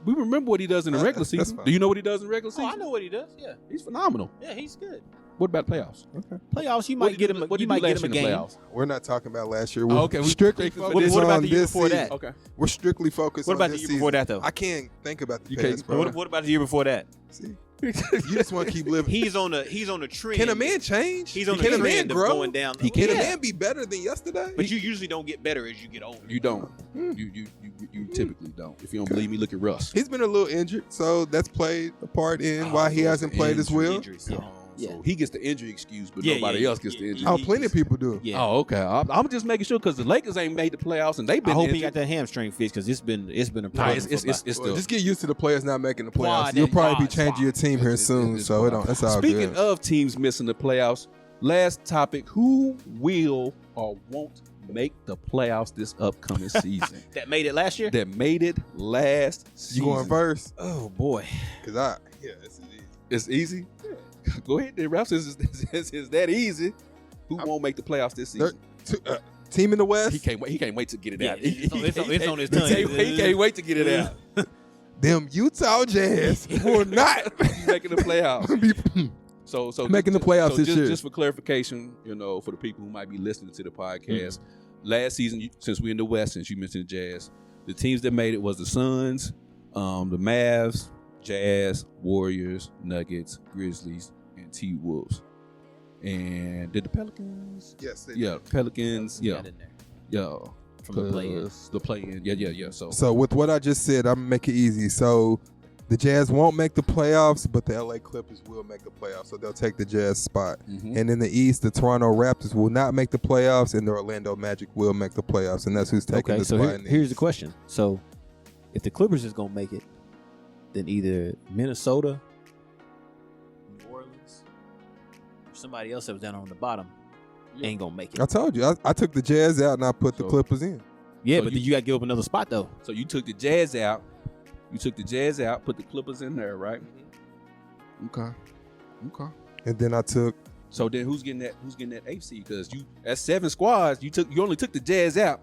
We remember what he does in the regular That's season. fine. Do you know what he does in the regular season? Oh, I know what he does. Yeah, He's phenomenal. yeah, he's good. What about playoffs? Okay. Playoffs, you What might get him. What You did might he do get last him a year in game. the playoffs? We're not talking about last year. We're Okay, we strictly strictly focused what about on the year this before season. that? Okay. We're strictly focused What on about this the year season. before that, though? I can't think about the You past, can't- bro. What about the year before that? See? You just want to keep living. He's on a trend. Can a man change? He's on Can a a man trend of grow? going down. Can a Yeah. man be better than yesterday? But you usually don't get better as you get older. You don't. You typically don't. If you don't believe me, look at Russ. He's been a little injured, so that's played a part in why he hasn't played as well. Injuries, yeah. Yeah. So he gets the injury excuse, but Yeah, nobody yeah, else gets yeah, the injury. yeah. Oh, plenty of people do. Yeah. Oh, okay. I'm just making sure because the Lakers ain't made the playoffs and they've been. I hope he injured. got that hamstring fixed because it's been a Nah, problem. it's Well, still. just get used to the players not making the playoffs. Quad You'll and probably be quad, changing your team here soon, it's so that's all Speaking good. of teams missing the playoffs, last topic: who will or won't make the playoffs this upcoming season? that made it last year. That made it last You season. going first? Oh boy. Cause this is easy. It's easy. Go ahead, then, Ralph. It's that easy. Who won't make the playoffs this season? Team in the West. He can't wait. He can't wait to get it Yeah, out. it's on his He tongue. he can't wait to get it out. Them Utah Jazz will not He's making the playoffs. be So Making the playoffs this year. Just for clarification, for the people who might be listening to the podcast, last season, since we're in the West, since you mentioned the Jazz, the teams that made it was the Suns, the Mavs, Jazz, Warriors, Nuggets, Grizzlies, and T-Wolves. And did the Pelicans? Yes. They Yeah, Pelicans. Yeah, Got in there. yeah. From the play-in. The play-in. Yeah. So with what I just said, I'm gonna make it easy. So the Jazz won't make the playoffs, but the LA Clippers will make the playoffs. So they'll take the Jazz spot. Mhm. And in the East, the Toronto Raptors will not make the playoffs, and the Orlando Magic will make the playoffs. And that's who's taking Okay, the so spot. in the here's East. the question. So if the Clippers is gonna make it, then either Minnesota, New Orleans, or somebody else that was down on the bottom ain't gonna make it. I told you, I took the Jazz out and I put the So- Clippers in. Yeah, So but then you got to give up another spot though. So you took the Jazz out. Put the Clippers in there, right? Okay. And then I took So then who's getting that eighth seed? Because that's 7 squads. You only took the Jazz out.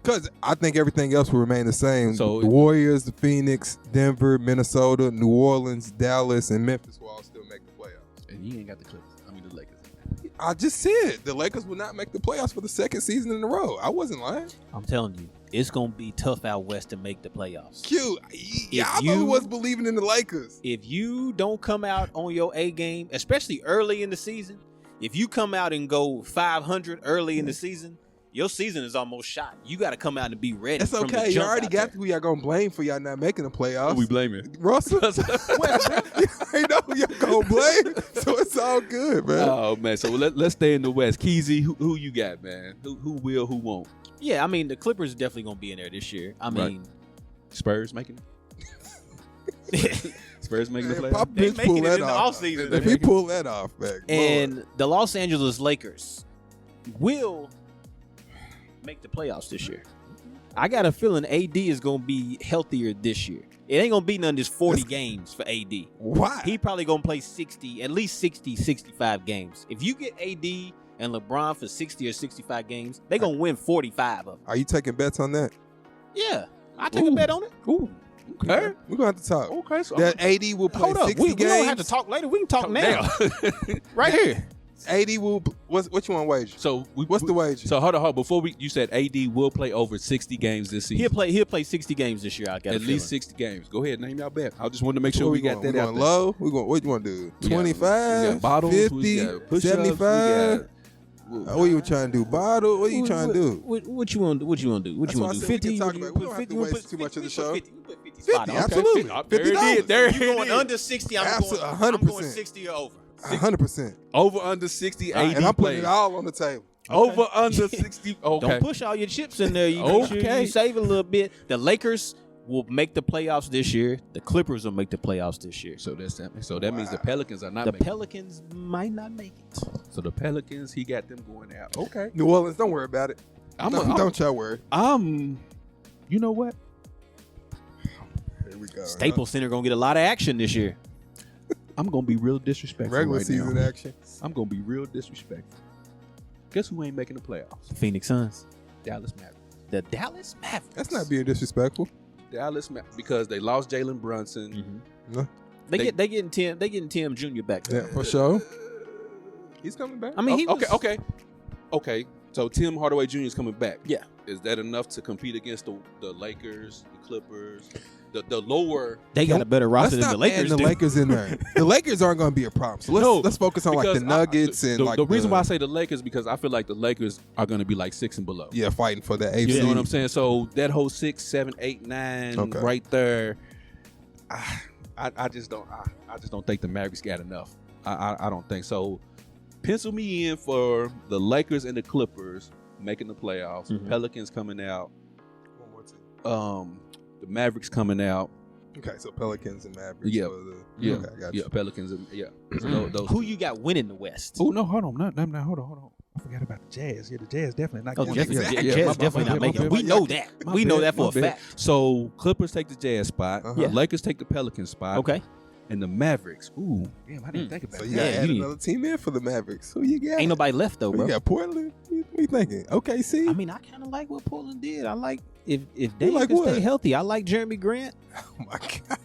because I think everything else will remain the same. So- the Warriors, the Phoenix, Denver, Minnesota, New Orleans, Dallas, and Memphis will all still make the playoffs. And you ain't got the Clippers. I mean the Lakers. I just said the Lakers will not make the playoffs for the second season in a row. I wasn't lying. I'm telling you, it's gonna be tough out west to make the playoffs. Q, y'all was believing in the Lakers. If you don't come out on your A game, especially early in the season, if you come out and go 500 early in the season, your season is almost shot. You got to come out and be ready. That's from the okay. You jump already out got there. who y'all gonna blame for y'all not making the playoffs. Who we blaming? Russell. I know who y'all gonna blame, so it's all good, man. Oh man. So let's stay in the West. Keezy, who you got, man? Who will, who won't? Yeah, I mean the Clippers are definitely gonna be in there this year. I mean, Spurs making it? Spurs making the Man, Pop playoffs? They Bitch making pull it that in the off. offseason. If he pull that off, man, and the Los Angeles Lakers will make the playoffs this year. I got a feeling AD is gonna be healthier this year. It ain't gonna be none of this 40 games for AD. why? He probably gonna play 60, at least 60, 65 games. If you get AD and LeBron for 60 or 65 games, they gonna win 45 of them. Are you taking bets on that? Yeah, I take a bet on it. Ooh. Okay. We're gonna have to talk. Okay. So That AD will play Hold up, 60 we games. don't have to talk later. We can talk now, now. right here. AD will. What you want to wager? So what's the wager? So hold on. Before you said AD will play over 60 games this season. He'll play 60 games this year. I got at least 60 games. Go ahead, name y'all bet. I just wanted to make sure we got that out there. Low. What you want to do? 25, bottles, 50, 75. What you trying to do? Bottle? What you trying to do? What you want to do? What you want to do? What you want to do? 50? We don't have to waste too much of the show. 50, 50, absolutely. $50. There you going under 60? I'm going 60 or over. 100%. Over under 60 AD and I'm putting it all on the table. Over under 60. Okay. Don't push all your chips in there. You save a little bit. The Lakers will make the playoffs this year. The Clippers will make the playoffs this year. So that means the Pelicans are not. The Pelicans might not make it. So the Pelicans, he got them going out. Okay. New Orleans, don't worry about it. Don't y'all worry. You know what? Here we go. Staples Center gonna get a lot of action this year. I'm gonna be real disrespectful. Regular right season now. action. I'm gonna be real disrespectful. Guess who ain't making the playoffs? Phoenix Suns. Dallas Mavericks. The Dallas Mavericks. That's not being disrespectful. Dallas Mavericks, because they lost Jalen Brunson. Mm-hmm. No. They getting Tim Jr. back. Yeah, for sure. He's coming back. I mean, okay. So Tim Hardaway Jr. is coming back. Yeah. Is that enough to compete against the Lakers, the Clippers, the lower? They got a better roster than the Lakers. The Lakers in there. The Lakers aren't going to be a problem. So let's focus on like the Nuggets and the reason why I say the Lakers, because I feel like the Lakers are going to be like 6 and below. Yeah, fighting for that 8th. You know what I'm saying? So that whole 6, 7, 8, 9 right there. I just don't think the Mavericks got enough. I don't think so. Pencil me in for the Lakers and the Clippers making the playoffs. Mm-hmm. Pelicans coming out. One more team. The Mavericks coming out. Okay, so Pelicans and Mavericks. Yeah, okay, Pelicans and So who you got winning the West? Oh no, hold on, hold on. I forgot about the Jazz. Yeah, the Jazz definitely not. Jazz definitely not making it. We know that. We know that for a fact. So Clippers take the Jazz spot. Yeah. Lakers take the Pelicans spot. Okay. And the Mavericks. Ooh, damn, I didn't think about that. So you add another team in for the Mavericks. Who you got? Ain't nobody left though, bro. You got Portland. What you thinking? Okay, see. I mean, I kind of like what Portland did. I like if they can stay healthy. I like Jeremy Grant. Oh my god.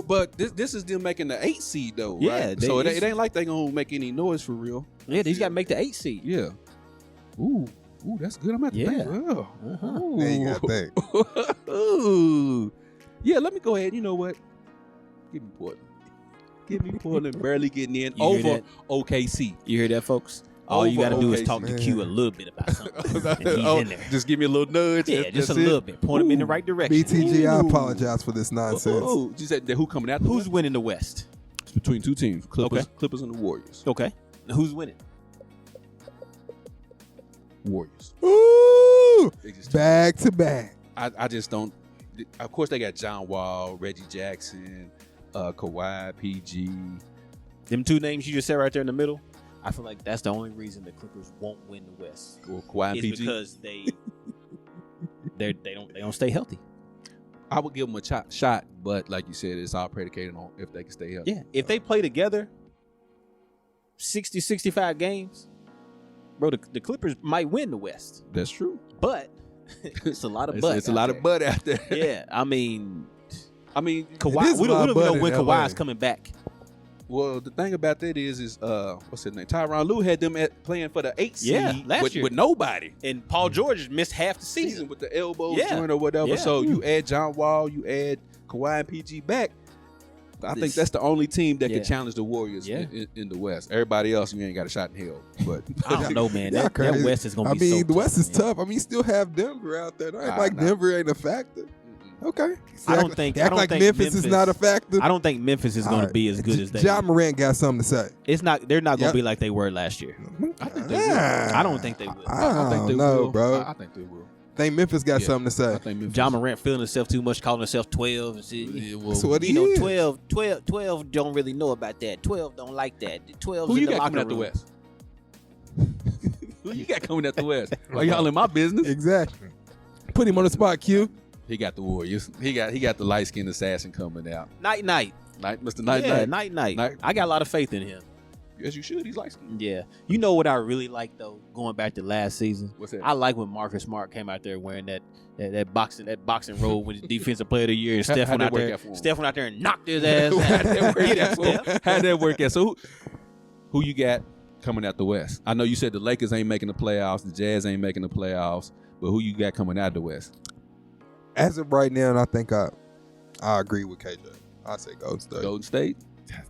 But this is them making the 8 seed though, yeah, right? So it ain't like they gonna make any noise for real. Yeah, they just got to make the 8 seed. Yeah. Ooh, that's good. I'm at the think. Well. There you got that. Ooh. Yeah, let me go ahead. You know what? Give me Portland. Barely getting in over OKC. You hear that, folks? All you got to do is talk to Q a little bit about something. And he's in there. Just give me a little nudge. Yeah, just a little bit. Point him in the right direction. BTG, I apologize for this nonsense. You said who coming out? Who's winning the West? It's between two teams, Clippers and the Warriors. Okay. Who's winning? Warriors. Ooh, back to back. I just don't. Of course, they got John Wall, Reggie Jackson, Kawhi, PG. Them two names you just said right there in the middle. I feel like that's the only reason the Clippers won't win the West. Well, Kawhi and PG, because they don't stay healthy. I would give them a shot, but like you said, it's all predicated on if they can stay healthy. Yeah, if they play together 60, 65 games, bro, the Clippers might win the West. That's true. But it's a lot of butt. It's a lot of butt out there. Yeah, I mean, Kawhi. We don't even know when Kawhi's coming back. Well, the thing about that is what's his name? Tyronn Lue had them playing for the 8 seed last year with nobody. And Paul George missed half the season with the elbow joint or whatever. Yeah. So you add John Wall, you add Kawhi and PG back. I think that's the only team that can challenge the Warriors in the West. Everybody else, you ain't got a shot in hell. But I don't know, man. That West is going to be so the West is tough. I mean, you still have Denver out there. Denver ain't a factor. Okay. I don't think Memphis is not a factor. I don't think Memphis is going to be as good as they. Ja Morant got something to say. It's not. They're not going to be like they were last year. I think they will. I don't think they will. I think they will, bro. I think they will. I think Memphis got something to say. Ja Morant feeling himself too much, calling himself 12. That's what he is. 12 don't really know about that. 12 don't like that. 12 Who in you the got locker coming out room. the West? Who you got coming out the West? Are y'all in my business? Exactly. Put him on the spot, Q. He got the Warriors. He got the light-skinned assassin coming out. Night. Mr. Night. Yeah, night. I got a lot of faith in him. Yes, you should. He's light-skinned. Yeah. You know what I really like though, going back to last season? What's that? I like when Marcus Smart came out there wearing that boxing robe with his defensive player of the year, and Steph went out there and knocked his ass. How'd that work out? So who you got coming out the West? I know you said the Lakers ain't making the playoffs, the Jazz ain't making the playoffs, but who you got coming out the West? As of right now, and I think I agree with KJ. I say Golden State. Golden State?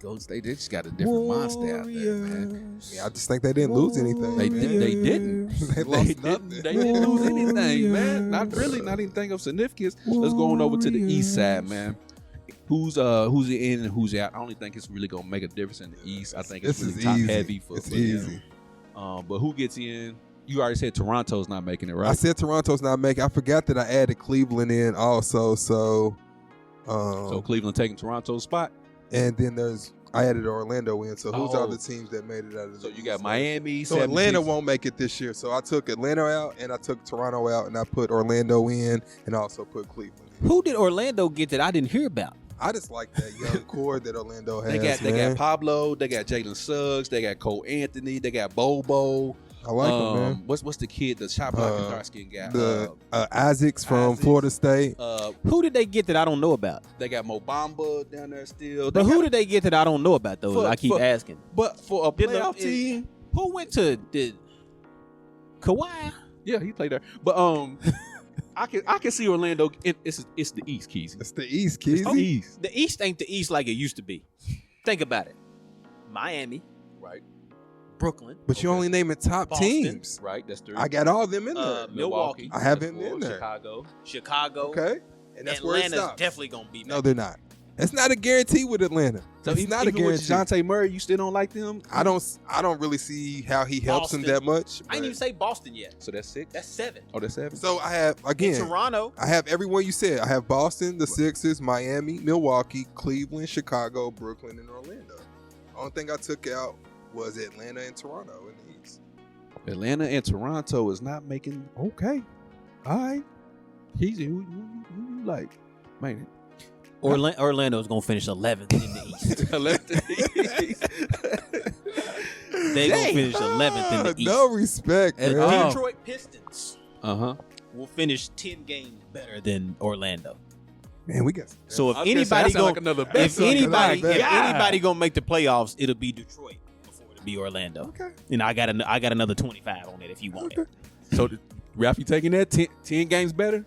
Golden State, they just got a different monster out there, man. Yeah, I just think they didn't lose anything. They didn't. They lost nothing. They didn't lose anything, man. Not really. Not anything of significance. Let's go on over to the East side, man. Who's in and who's out? I don't think it's really gonna make a difference in the East. I think it's really top heavy for easy. But who gets in? You already said Toronto's not making it, right? I said Toronto's not making. I forgot that I added Cleveland in also. So Cleveland taking Toronto's spot. And then I added Orlando in. So who's all the teams that made it out of the So you got Miami. So Atlanta won't make it this year. So I took Atlanta out and I took Toronto out and I put Orlando in and also put Cleveland in. Who did Orlando get that I didn't hear about? I just like that young core that Orlando has. They got Pablo, they got Jalen Suggs, they got Cole Anthony, they got Bobo. I like him, man. What's the kid, the shot blocking dark skin guy? The Isaacs from Florida State. Who did they get that I don't know about? They got Mo Bamba down there still. But who did they get that I don't know about though? I keep asking. But for a playoff team, who went to Kawhi? Yeah, he played there. But I can see Orlando. It's the East, Keezy. It's the East, Keezy. It's the East. The East ain't the East like it used to be. Think about it. Miami, right? Brooklyn, but you only naming top Boston, teams, right? That's 3. I got all them in there. Milwaukee, I have them in there. Chicago, okay, and that's where it Atlanta's stops. definitely gonna be. No, they're not. It's not a guarantee with Atlanta. So it's not a guarantee. With DeJounte Murray, you still don't like them? I don't really see how he helps them that much. I didn't even say Boston yet. So that's 6? That's 7. Oh, that's 7? So I have, again, in Toronto. I have everyone you said. I have Boston, the Sixers, Miami, Milwaukee, Cleveland, Chicago, Brooklyn, and Orlando. The only thing I took out was Atlanta and Toronto in the East. Atlanta and Toronto is not making, okay. All right. Keezy, who you like? Man, Orlando's gonna finish 11th in the East. 11th in the East. They gonna finish 11th in the East. No respect, man. Detroit Pistons. Will finish 10 games better than Orlando. Man, we got. So if anybody gonna make the playoffs, it'll be Detroit before it'll be Orlando. Okay. And I got another 25 on it if you want it. So Ralph, you taking that 10 games better?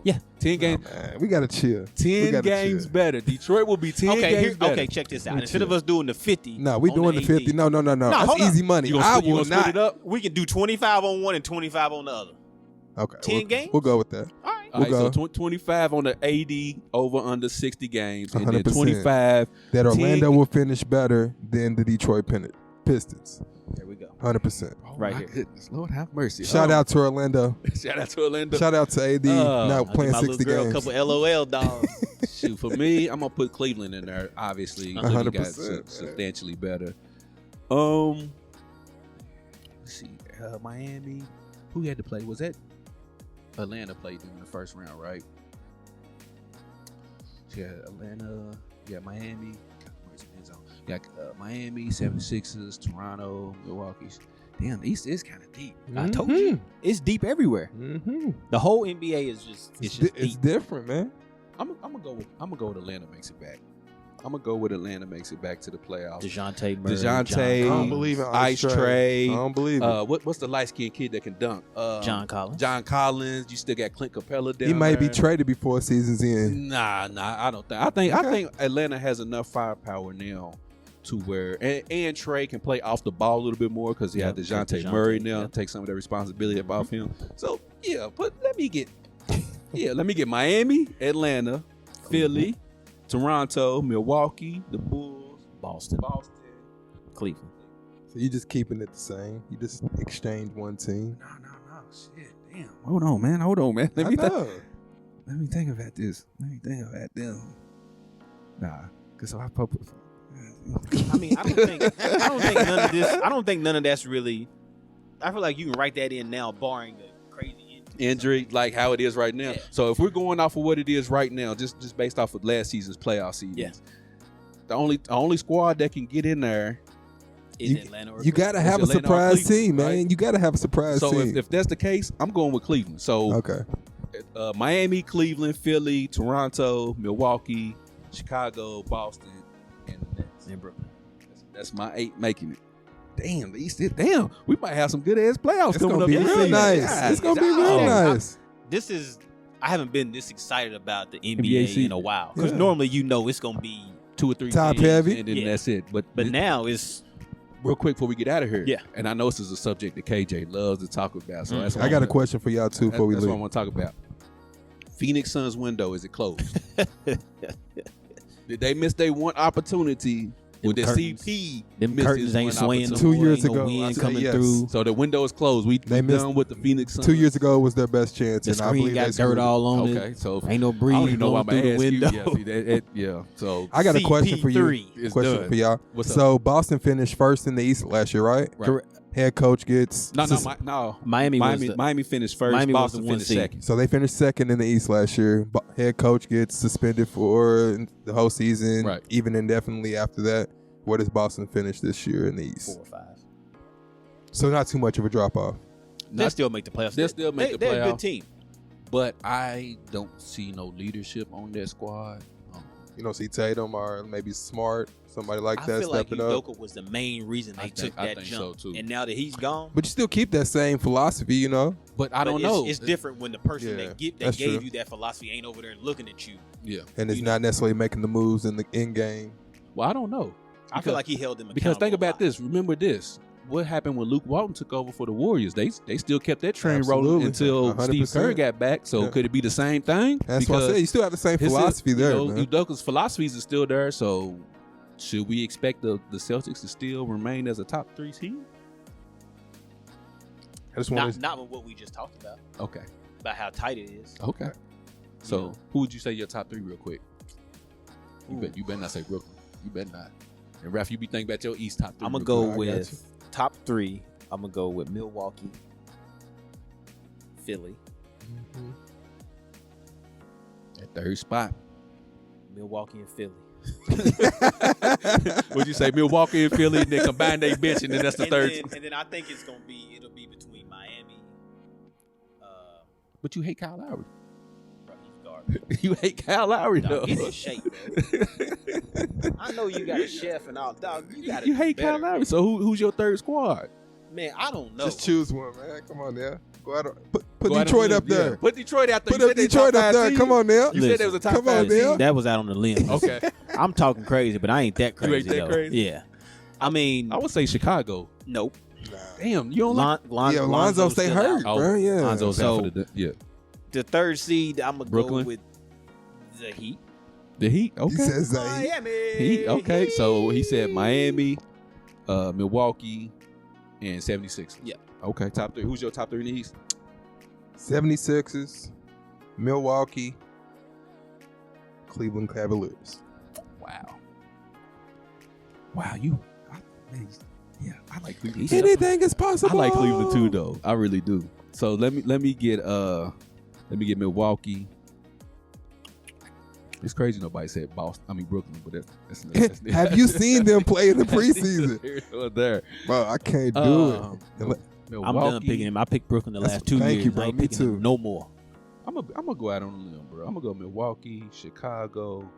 Yeah, 10 games. Man, we gotta chill. 10 games better. Detroit will be 10 games better. Okay, check this out. Instead of us doing the 50, no, we doing the 50. No. That's easy money. I will not. Split it up? We can do 25 on one and 25 on the other. Okay, 10 games. We'll go with that. All right. We'll go. So 25 on the 80 over under 60 games, and 100%. Then 25 that Orlando will finish better than the Detroit Pistons. There we go. 100%. Right here. Goodness, Lord have mercy. Shout out to Orlando. Shout out to Orlando. Shout out to AD. Now playing 60 games. A couple LOL dogs. Shoot, for me, I'm gonna put Cleveland in there. Obviously, 100%. Got substantially better. Let's see, Miami. Who had to play? Was that Atlanta played them in the first round, right? Yeah, Atlanta. Yeah, Miami. You got Miami, 76ers, Toronto, Milwaukee. Damn, the East is kind of deep. I told you. It's deep everywhere. The whole NBA is just it's different, man. I'm gonna go with Atlanta makes it back. I'm gonna go with Atlanta makes it back to the playoffs. DeJounte Murray. I don't believe in Ice Tray. I don't believe it. What's the light skinned kid that can dunk? John Collins. John Collins. You still got Clint Capella down He might there. be traded before season's end. Nah, I don't think. I think Atlanta has enough firepower now to where and Trey can play off the ball a little bit more because he had DeJounte Murray now take some of the responsibility off him. So yeah, but let me get Miami, Atlanta, Philly, Toronto, Milwaukee, the Bulls, Boston, Cleveland. So you just keeping it the same? You just exchange one team? No, shit, damn. Hold on, man. Let me think about this. Nah, because I probably. I mean, I don't think none of that's really. I feel like you can write that in now, barring the crazy injury like how it is right now. Yeah. So if we're going off of what it is right now, just based off of last season's playoff seasons, the only squad that can get in there is Atlanta. Or you gotta have a surprise team, man. Right? You gotta have a surprise team. So if that's the case, I'm going with Cleveland. So Miami, Cleveland, Philly, Toronto, Milwaukee, Chicago, Boston, and Brooklyn. That's my 8 making it. damn, the East. Damn, we might have some good ass playoffs coming up. It's gonna be real nice. It's gonna be real nice. I haven't been this excited about the NBA in a while because normally it's gonna be 2 or 3 top teams, heavy, and then that's it. But now it's real quick before we get out of here. Yeah, and I know this is a subject that KJ loves to talk about. So that's I got a question for y'all too before we leave. That's what I want to talk about. Phoenix Suns window, is it closed? Did they miss their one opportunity? With the CP, them curtains ain't swaying. 2 years ago, wind coming through. So the window is closed. They done with the Phoenix Suns. 2 years ago was their best chance. The and screen I believe got dirt all on it. Okay, so ain't no breeze. I don't even know why I'm through the window. Yeah, so I got a question for you. Question for y'all. What's so Boston finished first in the East last year, right? Correct. Head coach gets no. Miami finished first. Miami Boston was finished second. So they finished second in the East last year. Head coach gets suspended for the whole season, even indefinitely after that. Where does Boston finish this year in the East? 4 or 5. So not too much of a drop off. They'll still make the playoffs. They'll still make the playoffs. They're a good team. But I don't see no leadership on that squad. You don't see Tatum or maybe Smart, somebody like that stepping up. I feel like Udoka was the main reason they took that jump. So too. And now that he's gone. But you still keep that same philosophy, But I don't know. It's different when the person that gave you that philosophy ain't over there looking at you. Yeah. And it's not necessarily making the moves in the end game. Well, I don't know. I feel like he held them accountable. Because think about this. Remember this. What happened when Luke Walton took over for the Warriors? They still kept that train rolling until 100%. Steve Kerr got back. So could it be the same thing? That's what I said. You still have the same philosophy there. Udoka's philosophies are still there. So should we expect the Celtics to still remain as a top 3 team? I just want not with what we just talked about. Okay. About how tight it is. Okay. So who would you say your top 3 real quick? You better not say Brooklyn. You better not. And Raph, you be thinking about your East top 3. I'm going to go with top 3. I'm going to go with Milwaukee, Philly. Mm-hmm. At third spot. Milwaukee and Philly. Would you say Milwaukee and Philly and then combine their bench and then that's the third? And then I think it'll be between Miami. But you hate Kyle Lowry. You hate Kyle Lowry, though. Get in shape, bro. I know you got a chef and all, dog. You hate Kyle Lowry. So who's your third squad? Man, I don't know. Just choose one, man. Come on now. Go out. Put Detroit up there. Yeah. Put Detroit out there. Put Detroit up there. Come on now. You said there was a top 5 team. That was out on the limb. Okay. I'm talking crazy, but I ain't that crazy. You ain't that crazy? Yeah. I mean, I would say Chicago. Nope. Nah. Damn, you don't like Lonzo stay hurt, bro. Yeah. Lonzo's out for the third seed, I'm going to go with the Heat. The Heat? Okay. He says Miami. Heat, okay. So he said Miami, Milwaukee, and 76ers. Yeah. Okay, top 3. Who's your top 3 in the East? 76ers, Milwaukee, Cleveland Cavaliers. Wow, I like Cleveland. Anything is possible. I like Cleveland too, though. I really do. So let me get Milwaukee. It's crazy nobody said Brooklyn, but that's Have you seen them play in the preseason? There, bro, I can't do it. Milwaukee. I'm done picking him. I picked Brooklyn the last 2 years. Thank you, bro. I ain't Me picking too. him no more. I'm gonna go out on a limb, bro. I'm gonna go Milwaukee, Chicago.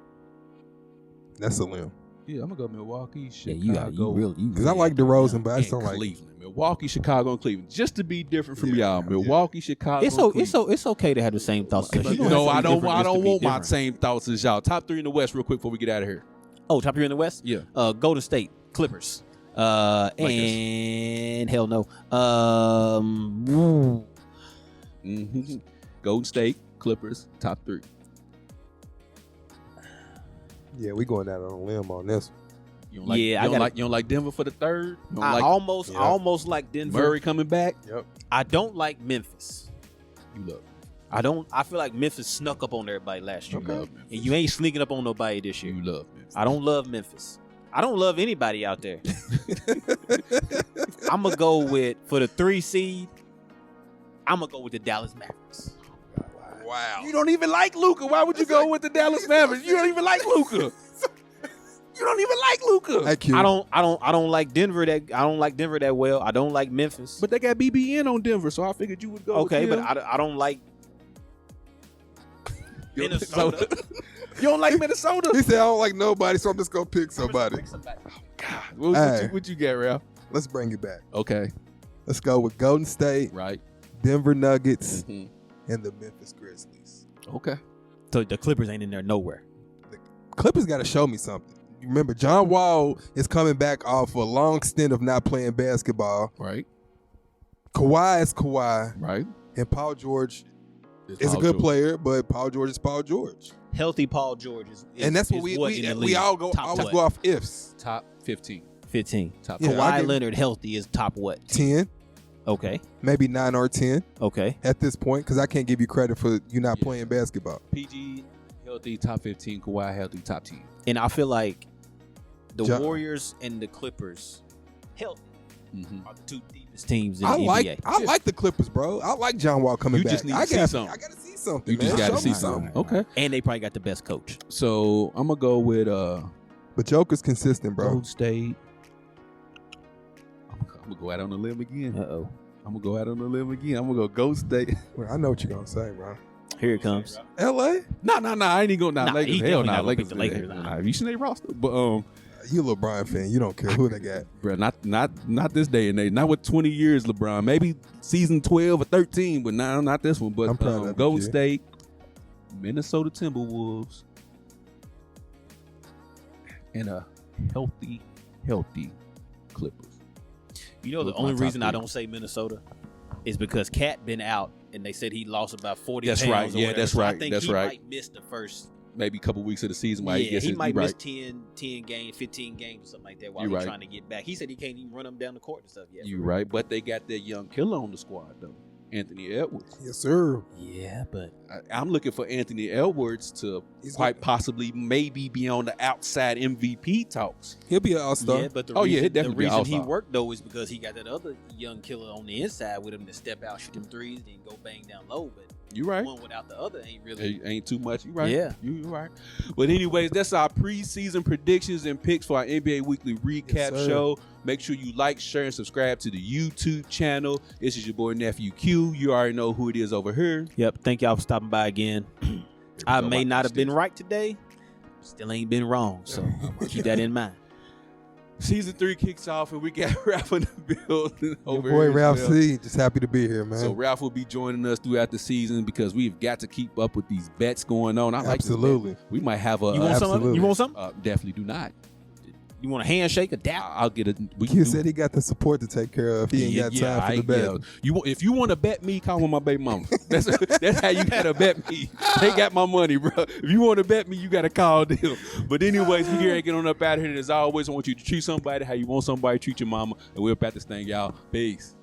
That's a limb. Yeah, I'm gonna go Milwaukee, Chicago. Yeah, you really because I like DeRozan, but I just don't like Cleveland. Milwaukee, Chicago, and Cleveland. Just to be different from y'all. Milwaukee, Chicago. It's okay to have the same thoughts. No, I don't want my same thoughts as y'all. Top 3 in the West, real quick before we get out of here. Oh, top 3 in the West? Yeah. Golden State, Clippers. And hell no. Golden State, Clippers, top 3. Yeah, we going out on a limb on this one. You don't like Denver for the third? I almost like Denver. Murray coming back? Yep. I don't like Memphis. You love I feel like Memphis snuck up on everybody last year. Okay. And you ain't sneaking up on nobody this year. You love Memphis. I don't love Memphis. I don't love anybody out there. I'm going to go with, for the 3 seed, I'm going to go with the Dallas Mavericks. Wow. You don't even like Luka. Why would you go with the Dallas Mavericks? You don't even like Luka. You don't even like Luka. I don't like Denver that well. I don't like Memphis. But they got BBN on Denver, so I figured you would go. Okay, with but I don't like Minnesota. You don't like Minnesota? He said I don't like nobody, so I'm just gonna pick somebody. Oh, God, what you got, Ralph? Let's bring it back. Okay. Let's go with Golden State, Right. Denver Nuggets, and the Memphis Grizzlies. Okay. So the Clippers ain't in there nowhere. The Clippers got to show me something. You remember, John Wall is coming back off a long stint of not playing basketball. Right. Kawhi is Kawhi. Right. And Paul George is a good player, but Paul George is Paul George. Healthy Paul George is and that's what we all go always go off ifs. Top 15. 15. Top Kawhi Leonard healthy is top what? 10. Okay. Maybe 9 or 10. Okay. At this point, because I can't give you credit for you not playing basketball. PG healthy, top 15. Kawhi healthy, top 10. And I feel like the Warriors and the Clippers healthy are the two deepest teams in the NBA. I like the Clippers, bro. I like John Wall coming back. You just need to see something. I got to see something. You just got to see something. Okay. And they probably got the best coach. So I'm gonna go with But Joker's consistent, bro. Golden State. I'm gonna go out on a limb again. I'm gonna go out on a limb again. I'm gonna go Golden State. Well, I know what you're gonna say, bro. Here it comes. LA? No. I ain't even going. Lakers. Hell no. Lakers. Lakers. Have you seen their roster? But you a LeBron fan. You don't care who they got. Bro, not this day and age. Not with 20 years, LeBron. Maybe season 12 or 13, but not this one. But Golden State, Minnesota Timberwolves, and a healthy Clippers. You know, the only reason I don't say Minnesota is because Cat been out, and they said he lost about 40 pounds. That's right. Yeah, that's right. I think he might miss the first maybe a couple weeks of the season. While he might miss 10 games, 15 games, or something like that while he's trying to get back. He said he can't even run them down the court and stuff yet. You're right, but they got that young killer on the squad, though. Anthony Edwards. Yes, sir. Yeah, but I'm looking for Anthony Edwards to quite possibly maybe be on the outside MVP talks. He'll be an all-star. Yeah, but the reason he worked, though, is because he got that other young killer on the inside with him to step out, shoot them threes, then go bang down low. But you're right. One without the other ain't too much. You're right. Yeah. You're right. But anyways, that's our preseason predictions and picks for our NBA Weekly Recap show. Make sure you like, share, and subscribe to the YouTube channel. This is your boy, Nephew Q. You already know who it is over here. Yep. Thank y'all for stopping by again. I may not have been right today. Still ain't been wrong. So keep that in mind. Season 3 kicks off, and we got Ralph in the building over here. Your boy Ralph well. C. Just happy to be here, man. So Ralph will be joining us throughout the season because we've got to keep up with these bets going on. I like this bet. We might have a. You want something? You want something? Definitely do not. You want a handshake, a dap? I'll get a. He said he got the support to take care of. He ain't got time for the bet. If you want to bet me, call on my baby mama. That's how you gotta bet me. They got my money, bro. If you want to bet me, you gotta call them. But anyways, we here get on up out of here. And as always, I want you to treat somebody how you want somebody to treat your mama. And we're about this thing, y'all. Peace.